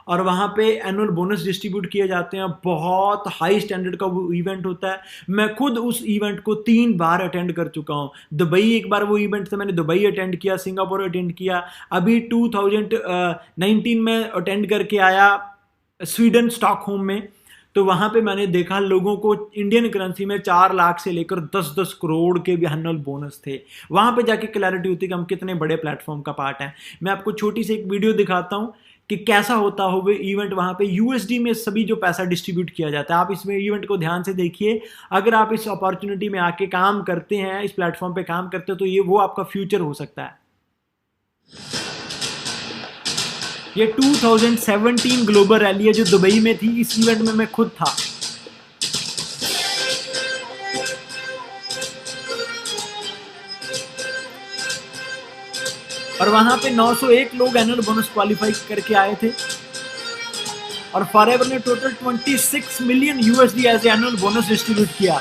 Speaker 1: और वहाँ पे एनुअल बोनस डिस्ट्रीब्यूट किए जाते हैं। बहुत हाई स्टैंडर्ड का वो इवेंट होता है। मैं खुद उस इवेंट को 3 बार अटेंड कर चुका हूँ। दुबई एक बार वो इवेंट था, मैंने दुबई अटेंड किया, सिंगापुर अटेंड किया, अभी 2019 में अटेंड करके आया स्वीडन स्टॉकहोम में। तो वहाँ पे मैंने देखा लोगों को इंडियन करेंसी में 4 लाख से लेकर 10-10 करोड़ के भी एनुअल बोनस थे। वहाँ पे जाके क्लैरिटी होती है कि हम कितने बड़े प्लेटफॉर्म का पार्ट हैं। मैं आपको छोटी सी एक वीडियो दिखाता हूँ कि कैसा होता हो वो इवेंट। वहाँ पे यूएसडी में सभी जो पैसा डिस्ट्रीब्यूट किया जाता है। आप इसमें इवेंट को ध्यान से देखिए। अगर आप इस अपॉर्चुनिटी में आके काम करते हैं, इस प्लेटफॉर्म पे काम करते हो, तो ये वो आपका फ्यूचर हो सकता है। ये 2017 ग्लोबल रैली है जो दुबई में थी। इस इवेंट में मैं खुद था। और वहां पे 901 लोग एनुअल बोनस क्वालिफाई करके आए थे और फॉरएवर ने total 26 million USD as annual bonus distribute किया।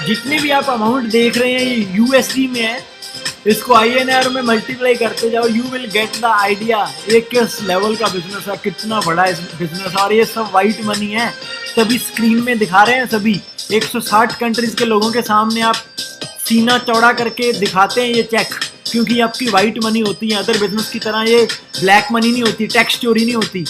Speaker 1: जितने भी आप अमाउंट देख रहे हैं ये यूएसडी में है। इसको आईएनआर में मल्टीप्लाई करते जाओ, you will get the idea ये किस लेवल का बिजनेस है, कितना बड़ा बिजनेस है। और ये सब वाइट मनी है, सभी स्क्रीन में दिखा रहे हैं। सभी 160 कंट्रीज के लोगों के सामने आप सीना चौड़ा करके दिखाते हैं ये चेक, क्योंकि आपकी वाइट मनी होती है। अदर बिजनेस की तरह ये ब्लैक मनी नहीं होती, टैक्स चोरी नहीं होती।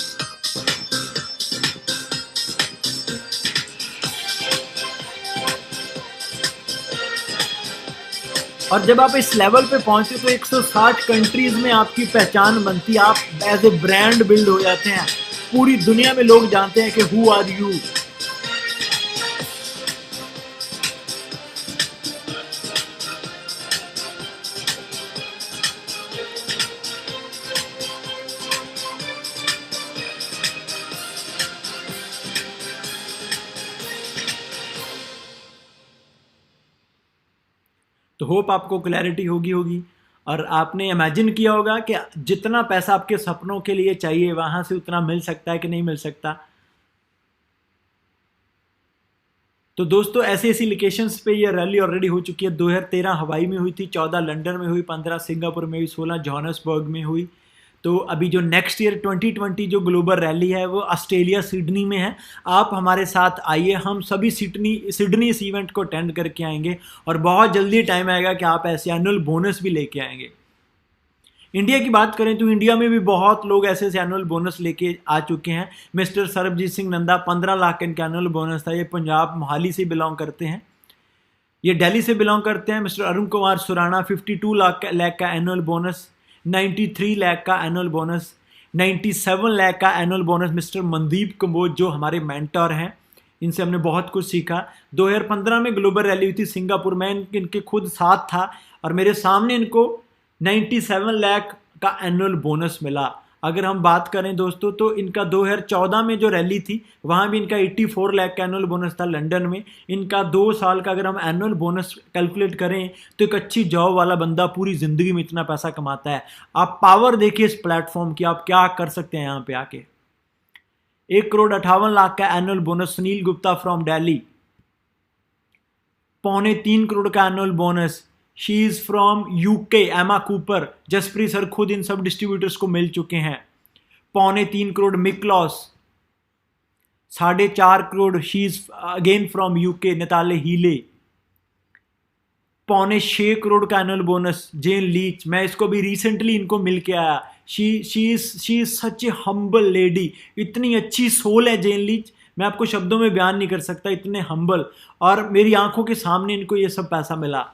Speaker 1: और जब आप इस लेवल पे पहुंचे तो 160 कंट्रीज में आपकी पहचान बनती है। आप एज ए ब्रांड बिल्ड हो जाते हैं। पूरी दुनिया में लोग जानते हैं कि हु आर यू। तो होप आपको क्लैरिटी होगी और आपने इमेजिन किया होगा कि जितना पैसा आपके सपनों के लिए चाहिए वहां से उतना मिल सकता है कि नहीं मिल सकता। तो दोस्तों ऐसी ऐसी लोकेशंस पे ये रैली ऑलरेडी हो चुकी है। 2013 हवाई में हुई थी, 14 लंदन में हुई, 15 सिंगापुर में हुई, 16 जोहान्सबर्ग में हुई। तो अभी जो नेक्स्ट ईयर 2020 जो ग्लोबल रैली है वो ऑस्ट्रेलिया सिडनी में है। आप हमारे साथ आइए, हम सभी सिडनी इस इवेंट को अटेंड करके आएंगे और बहुत जल्दी टाइम आएगा कि आप ऐसे एनुअल बोनस भी लेके आएंगे। इंडिया की बात करें तो इंडिया में भी बहुत लोग ऐसे एनुअल बोनस लेके आ चुके हैं। मिस्टर सरबजीत सिंह नंदा 15 लाख इनका एनुअल बोनस था। ये पंजाब मोहाली से बिलोंग करते हैं, ये दिल्ली से बिलोंग करते हैं। मिस्टर अरुण कुमार सुराना 52 लाख का एनुअल बोनस, 93 लाख का एनुअल बोनस, 97 लाख का annual bonus. Mister Mandeep Kamboj जो हमारे मेंटर हैं, इनसे हमने बहुत कुछ सीखा। 2015 में ग्लोबल रैली हुई थी सिंगापुर में, इनके खुद साथ था और मेरे सामने इनको 97 लाख का एनुअल बोनस मिला। अगर हम बात करें दोस्तों तो इनका 2014 में जो रैली थी वहाँ भी इनका 84 लाख का एनुअल बोनस था लंदन में। इनका 2 साल का अगर हम एनुअल बोनस कैलकुलेट करें तो एक अच्छी जॉब वाला बंदा पूरी ज़िंदगी में इतना पैसा कमाता है। आप पावर देखिए इस प्लेटफॉर्म की, आप क्या कर सकते हैं यहाँ पे आके। 1,58,00,000 का annual bonus Sunil Gupta from Delhi, 2.25 crore का annual bonus. She is from UK, Emma Cooper, Jaspreet sir खुद इन सब डिस्ट्रीब्यूटर्स को मिल चुके हैं। 3.25 crore Miklos, 4.5 crore, she is again from UK, Natalie Healey. 5.25 crore का एनुअल बोनस जेन लीच, मैं इसको भी रिसेंटली इनको मिल के आया। She is such A humble lady, इतनी अच्छी सोल है जेन लीच, मैं आपको शब्दों में बयान नहीं कर सकता, इतने हम्बल, और मेरी आंखों के सामने इनको ये सब पैसा मिला।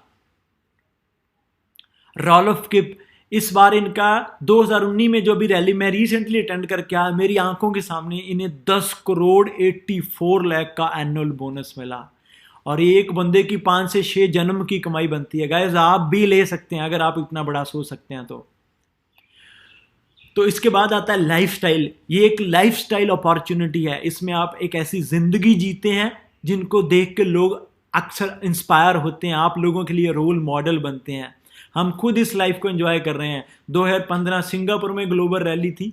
Speaker 1: रॉल्फ किप, इस बार इनका 2019 में जो भी रैली मैं रिसेंटली अटेंड करके आया, मेरी आंखों के सामने इन्हें 10 करोड़ 84 लाख का एनुअल बोनस मिला। और एक बंदे की 5 से 6 जन्म की कमाई बनती है। गाइस आप भी ले सकते हैं अगर आप इतना बड़ा सोच सकते हैं तो इसके बाद आता है लाइफस्टाइल। ये एक लाइफस्टाइल अपॉर्चुनिटी है, इसमें आप एक ऐसी जिंदगी जीते हैं जिनको देख के लोग अक्सर इंस्पायर होते हैं, आप लोगों के लिए रोल मॉडल बनते हैं। हम खुद इस लाइफ को एंजॉय कर रहे हैं। 2015 सिंगापुर में ग्लोबल रैली थी।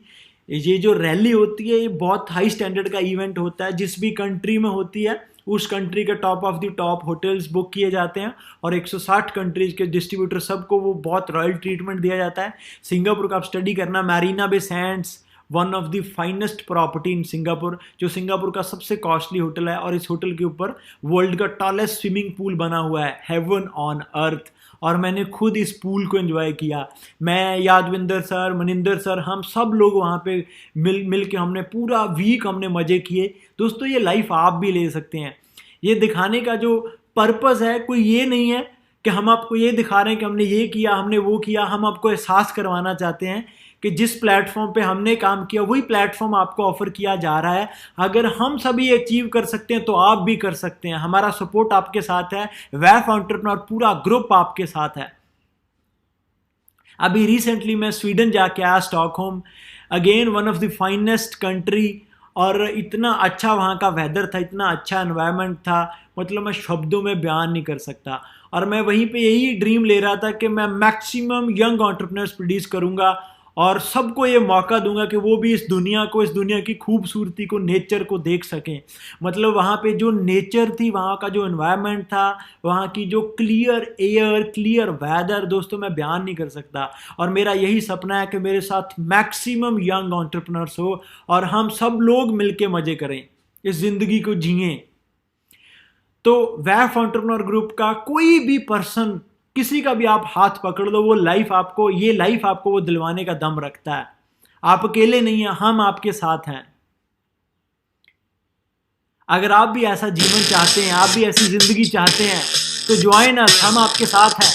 Speaker 1: ये जो रैली होती है ये बहुत हाई स्टैंडर्ड का इवेंट होता है, जिस भी कंट्री में होती है उस कंट्री के top of the top hotels book किए जाते हैं और 160 कंट्रीज के डिस्ट्रीब्यूटर सबको वो बहुत रॉयल ट्रीटमेंट दिया जाता है। सिंगापुर का आप स्टडी करना, Marina Bay Sands, one of the finest property in Singapore, जो सिंगापुर का सबसे कॉस्टली होटल है, और इस होटल के ऊपर वर्ल्ड का टॉलेस्ट स्विमिंग पूल बना हुआ है, हेवन ऑन अर्थ, और मैंने खुद इस पूल को एंजॉय किया। मैं, यादविंदर सर, मनिंदर सर, हम सब लोग वहाँ पे मिल के हमने पूरा वीक हमने मज़े किए। दोस्तों ये लाइफ आप भी ले सकते हैं। ये दिखाने का जो पर्पस है कोई ये नहीं है कि हम आपको ये दिखा रहे हैं कि हमने ये किया, हमने वो किया। हम आपको एहसास करवाना चाहते हैं कि जिस प्लेटफॉर्म पे हमने काम किया वही प्लेटफॉर्म आपको ऑफर किया जा रहा है। अगर हम सभी अचीव कर सकते हैं तो आप भी कर सकते हैं। हमारा सपोर्ट आपके साथ है, वैफ एंटरप्रेन्योर पूरा ग्रुप आपके साथ है। अभी रिसेंटली मैं स्वीडन जाके आया, Stockholm, again one of the finest country, और इतना अच्छा वहाँ का वेदर था, इतना अच्छा एनवायरनमेंट था, मतलब मैं शब्दों में बयान नहीं कर सकता। और मैं वहीं पे यही ड्रीम ले रहा था कि मैं मैक्सिमम यंग एंटरप्रेन्योर्स प्रोड्यूस करूँगा और सबको ये मौका दूंगा कि वो भी इस दुनिया की खूबसूरती को, नेचर को देख सकें। मतलब वहाँ पे जो नेचर थी, वहाँ का जो एनवायरनमेंट था, वहाँ की जो क्लियर एयर, क्लियर वेदर, दोस्तों मैं बयान नहीं कर सकता। और मेरा यही सपना है कि मेरे साथ मैक्सिमम यंग एंटरप्रेन्योर्स हो और हम सब लोग मिलके मज़े करें, इस ज़िंदगी को जिएं। तो वैफ एंटरप्रेन्योर ग्रुप का कोई भी पर्सन, किसी का भी आप हाथ पकड़ लो, वो लाइफ आपको, ये लाइफ आपको वो दिलवाने का दम रखता है। आप अकेले नहीं हैं, हम आपके साथ हैं। अगर आप भी ऐसा जीवन चाहते हैं, आप भी ऐसी जिंदगी चाहते हैं तो ज्वाइन अस, हम आपके साथ हैं।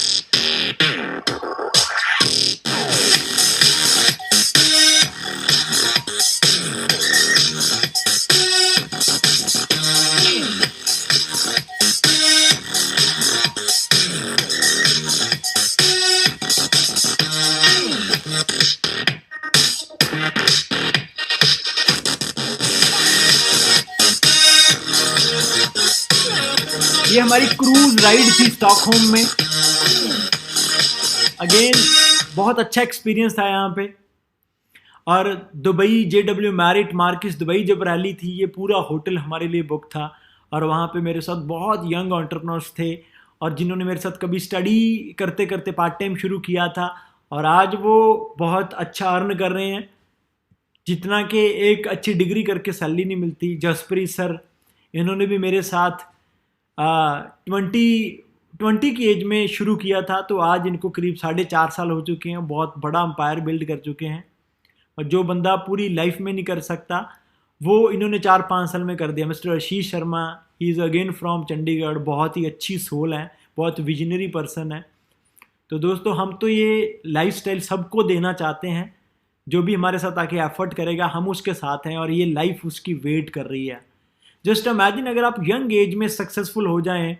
Speaker 1: ये हमारी क्रूज राइड थी स्टॉकहोम में। अगेन बहुत अच्छा एक्सपीरियंस था यहाँ पे। और Dubai JW merit Marxist Dubai जब रैली थी, ये पूरा होटल हमारे लिए बुक था और वहाँ पे मेरे साथ बहुत यंग एंटरप्रेन्योर्स थे और जिन्होंने मेरे साथ कभी स्टडी करते करते पार्ट टाइम शुरू किया था और आज वो बहुत अच्छा अर्न कर रहे हैं, जितना कि एक अच्छी डिग्री करके सैलरी नहीं मिलती। जसप्रीत सर, इन्होंने भी मेरे साथ 20 की एज में शुरू किया था, तो आज इनको करीब 4.5 साल हो चुके हैं। बहुत बड़ा एम्पायर बिल्ड कर चुके हैं और जो बंदा पूरी लाइफ में नहीं कर सकता वो इन्होंने 4-5 साल में कर दिया। Mister Ashish Sharma, he is again from Chandigarh, बहुत ही अच्छी सोल है, बहुत विजनरी पर्सन है। तो दोस्तों हम तो ये लाइफस्टाइल सबको देना चाहते हैं, जो भी हमारे साथ आके एफर्ट करेगा हम उसके साथ हैं और ये लाइफ उसकी वेट कर रही है। जस्ट इमेजिन अगर आप यंग एज में सक्सेसफुल हो जाएं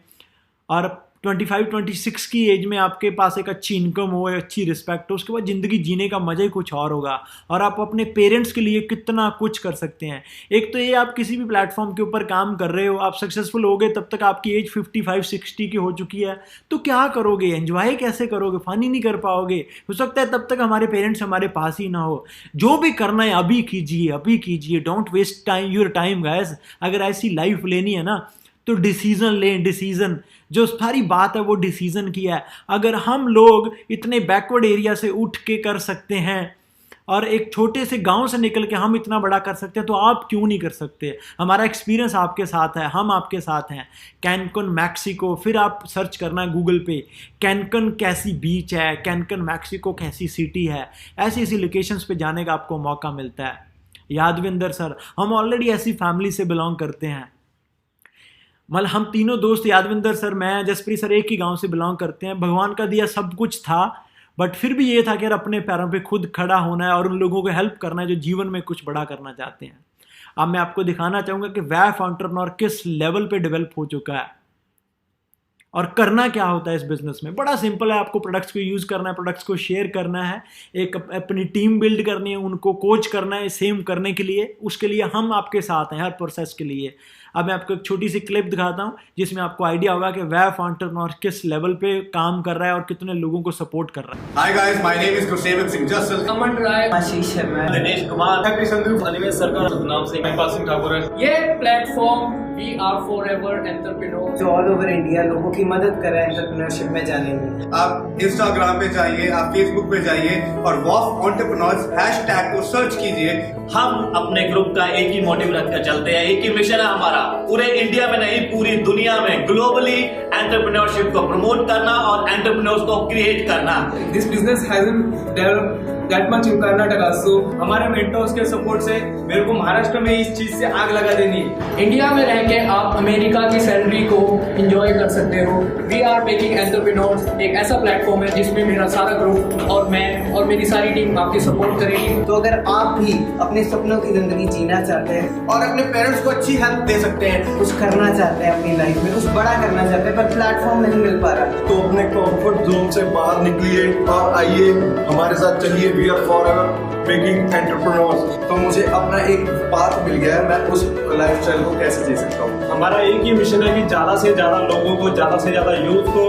Speaker 1: और 25-26 की एज में आपके पास एक अच्छी इनकम हो, अच्छी रिस्पेक्ट हो, उसके बाद ज़िंदगी जीने का मज़ा ही कुछ और होगा और आप अपने पेरेंट्स के लिए कितना कुछ कर सकते हैं। एक तो ये आप किसी भी प्लेटफॉर्म के ऊपर काम कर रहे हो, आप सक्सेसफुल हो गए, तब तक आपकी एज 55-60 की हो चुकी है, तो क्या करोगे, एंजॉय कैसे करोगे, फन ही नहीं कर पाओगे। हो सकता है तब तक हमारे पेरेंट्स हमारे पास ही ना हो। जो भी करना है अभी कीजिए, अभी कीजिए, don't waste time your time guys. अगर ऐसी लाइफ लेनी है ना तो डिसीजन लें, डिसीजन, जो सारी बात है वो डिसीजन की है। अगर हम लोग इतने बैकवर्ड एरिया से उठ के कर सकते हैं और एक छोटे से गांव से निकल के हम इतना बड़ा कर सकते हैं, तो आप क्यों नहीं कर सकते। हमारा एक्सपीरियंस आपके साथ है, हम आपके साथ हैं। कैनकुन मैक्सिको, फिर आप सर्च करना गूगल पे, कैनकुन कैसी बीच है, कैनकुन मैक्सिको कैसी सिटी है, ऐसी ऐसी लोकेशंस पे जाने का आपको मौका मिलता है। यादविंदर सर, हम ऑलरेडी ऐसी फैमिली से बिलोंग करते हैं। मतलब हम तीनों दोस्त, यादविंदर सर, मैं, जसप्रीत सर, एक ही गांव से बिलोंग करते हैं। भगवान का दिया सब कुछ था, बट फिर भी ये था कि यार अपने पैरों पे खुद खड़ा होना है और उन लोगों को हेल्प करना है जो जीवन में कुछ बड़ा करना चाहते हैं। अब मैं आपको दिखाना चाहूँगा कि वैफ एंटरप्रेन्योर किस लेवल पे डेवलप हो चुका है और करना क्या होता है इस बिजनेस में। बड़ा सिंपल है, आपको प्रोडक्ट्स को यूज़ करना है, प्रोडक्ट्स को शेयर करना है, एक अपनी टीम बिल्ड करनी है, उनको कोच करना है सेम करने के लिए। उसके लिए हम आपके साथ हैं हर प्रोसेस के लिए। अब मैं आपको एक छोटी सी क्लिप दिखाता हूं जिसमें आपको आइडिया होगा कि वैफ एंटरप्रेन्योर किस लेवल पे काम कर रहा है और कितने लोगों को सपोर्ट कर रहा है।
Speaker 2: Hi guys, my name is Gursevak Singh Jasal,
Speaker 3: Aman Rai, Ashish Sharma,
Speaker 4: Dinesh Kumar,
Speaker 2: Happy Sandhu,
Speaker 4: Animesh Sarkar, Satnam Singh,
Speaker 2: Mahipal Singh Thakur.
Speaker 3: ये platform we are forever entrepreneur
Speaker 5: जो ऑल ओवर इंडिया लोगों की मदद कर रहा है एंटरप्रेन्योरशिप में जाने में।
Speaker 2: आप इंस्टाग्राम पे जाइए, आप फेसबुक पे जाइए और वॉफ एंटरप्रेन्योर्स हैशटैग को सर्च कीजिए।
Speaker 4: हम अपने ग्रुप का एक ही मोटिव रखकर चलते हैं, एक ही मिशन है हमारा, पूरे इंडिया में नहीं पूरी दुनिया में ग्लोबली एंटरप्रेन्योरशिप को प्रमोट करना और एंटरप्रेन्योर्स को क्रिएट करना।
Speaker 6: This business hasn't developed that much in Karnataka, so हमारे मेंटर्स के सपोर्ट से मेरे को महाराष्ट्र में इस चीज से आग लगा देनी है।
Speaker 3: इंडिया में रह के आप अमेरिका की सैलरी को एंजॉय कर सकते हो। वी आर मेकिंग एंटरप्रेन्योर्स एक ऐसा प्लेटफॉर्म है जिसमें मेरा सारा ग्रुप और मैं और मेरी सारी टीम आपकी सपोर्ट करेगी।
Speaker 5: तो अगर आप भी अपने सपनों की जिंदगी जीना चाहते हैं
Speaker 2: और अपने पेरेंट्स को अच्छी हेल्प दे सकते हैं,
Speaker 5: कुछ करना चाहते हैं अपनी लाइफ में, कुछ बड़ा करना चाहते हैं पर प्लेटफॉर्म नहीं मिल पा रहा,
Speaker 7: तो अपने कंफर्ट जोन से बाहर निकलिए और आइए हमारे साथ चलिए। We are forever making entrepreneurs.
Speaker 8: तो मुझे अपना एक पाथ मिल गया है, मैं उस लाइफस्टाइल को कैसे जी सकता हूँ।
Speaker 9: हमारा एक ही मिशन है कि ज़्यादा से ज़्यादा लोगों को, ज़्यादा से ज़्यादा यूथ को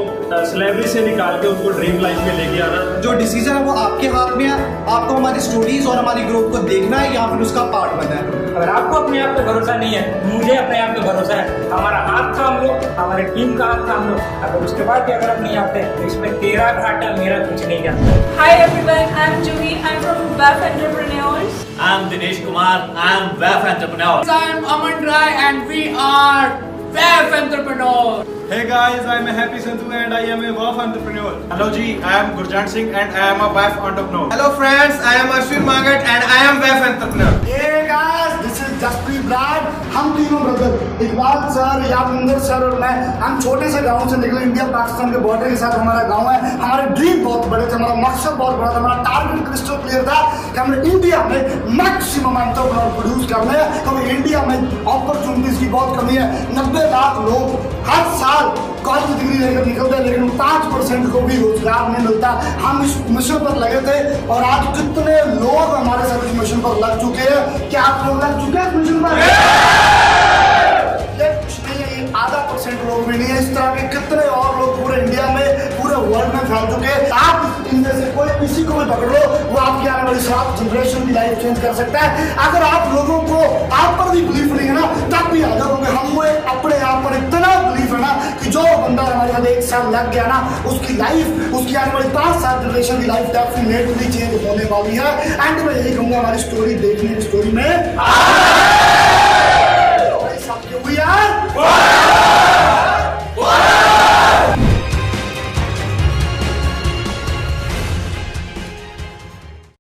Speaker 9: स्लेवरी से निकाल के उनको ड्रीम लाइफ में लेके आना।
Speaker 10: जो डिसीजन है वो आपके हाथ में है, आपको हमारी स्टोरीज और हमारी ग्रोथ को देखना है या फिर उसका पार्ट बनना है।
Speaker 6: अगर आपको अपने आप पे भरोसा नहीं है, मुझे अपने आप पे भरोसा है। हमारा हाथ थाम लो, हमारी टीम का हाथ थाम लो। अगर उसके बाद भी अगर आप नहीं आते तो इसमें तेरा घाटा, मेरा कुछ नहीं जाता।
Speaker 11: Hi everyone, I'm Juhi. I'm from WAF Entrepreneurs.
Speaker 4: I'm Dinesh Kumar, I'm WAF Entrepreneur.
Speaker 3: I'm Aman Rai and we are WAF Entrepreneur.
Speaker 9: Hey guys, I'm a happy Sandhu and I am a WAF entrepreneur. Hello ji, I am Gurjant Singh and I am a WAF entrepreneur.
Speaker 2: Hello friends, I am Ashwin Mangat and I am वेफ entrepreneur.
Speaker 12: Hey guys, this is Jaspreet Brar. हम तीनों brother, Iqbal sir, Yadwinder sir और मैं, हम छोटे से गांव से निकले। इंडिया पाकिस्तान के बॉर्डर के साथ हमारा गांव है। हमारे ड्रीम बहुत बड़े थे, हमारा मकसद बहुत बड़ा था, हमारा टारगेट क्रिस्टल क्लियर था कि हमने इंडिया में मैक्सिमम एंटरप्रेन्योर प्रोड्यूस करना है, क्योंकि इंडिया में अपॉर्चुनिटीज की बहुत कमी है। 90 लाख लोग हर साल कॉलेज डिग्री लेकर निकलते हैं, लेकिन 5% को भी रोजगार नहीं मिलता। हम इस मिशन पर लगे थे और आज कितने लोग हमारे साथ इस मिशन पर लग चुके हैं। क्या आप लोग लग चुके हैं इस मिशन पर? ये कुछ नहीं है, ये आधा % लोग भी नहीं है। इस तरह के कितने और लोग पूरे इंडिया में, पूरे वर्ल्ड में फैल चुके हैं। आप इनमें से कोई किसी को भी पकड़ लो, वो आपकी आने वाली 7 जनरेशन की लाइफ चेंज कर सकता है। अगर आप लोगों को आप पर भी बिलीफ नहीं है ना, तब भी आ जाओगे। हम अपने आप पर इतना बिलीफ है ना कि जो बंदा हमारे साथ 1 साल लग गया ना, उसकी लाइफ, उसकी आने वाली 5-7 जनरेशन की लाइफ डेफिनेटली चेंज होने वाली है। एंड मैं यही कहूंगा, हमारी स्टोरी देखने की स्टोरी में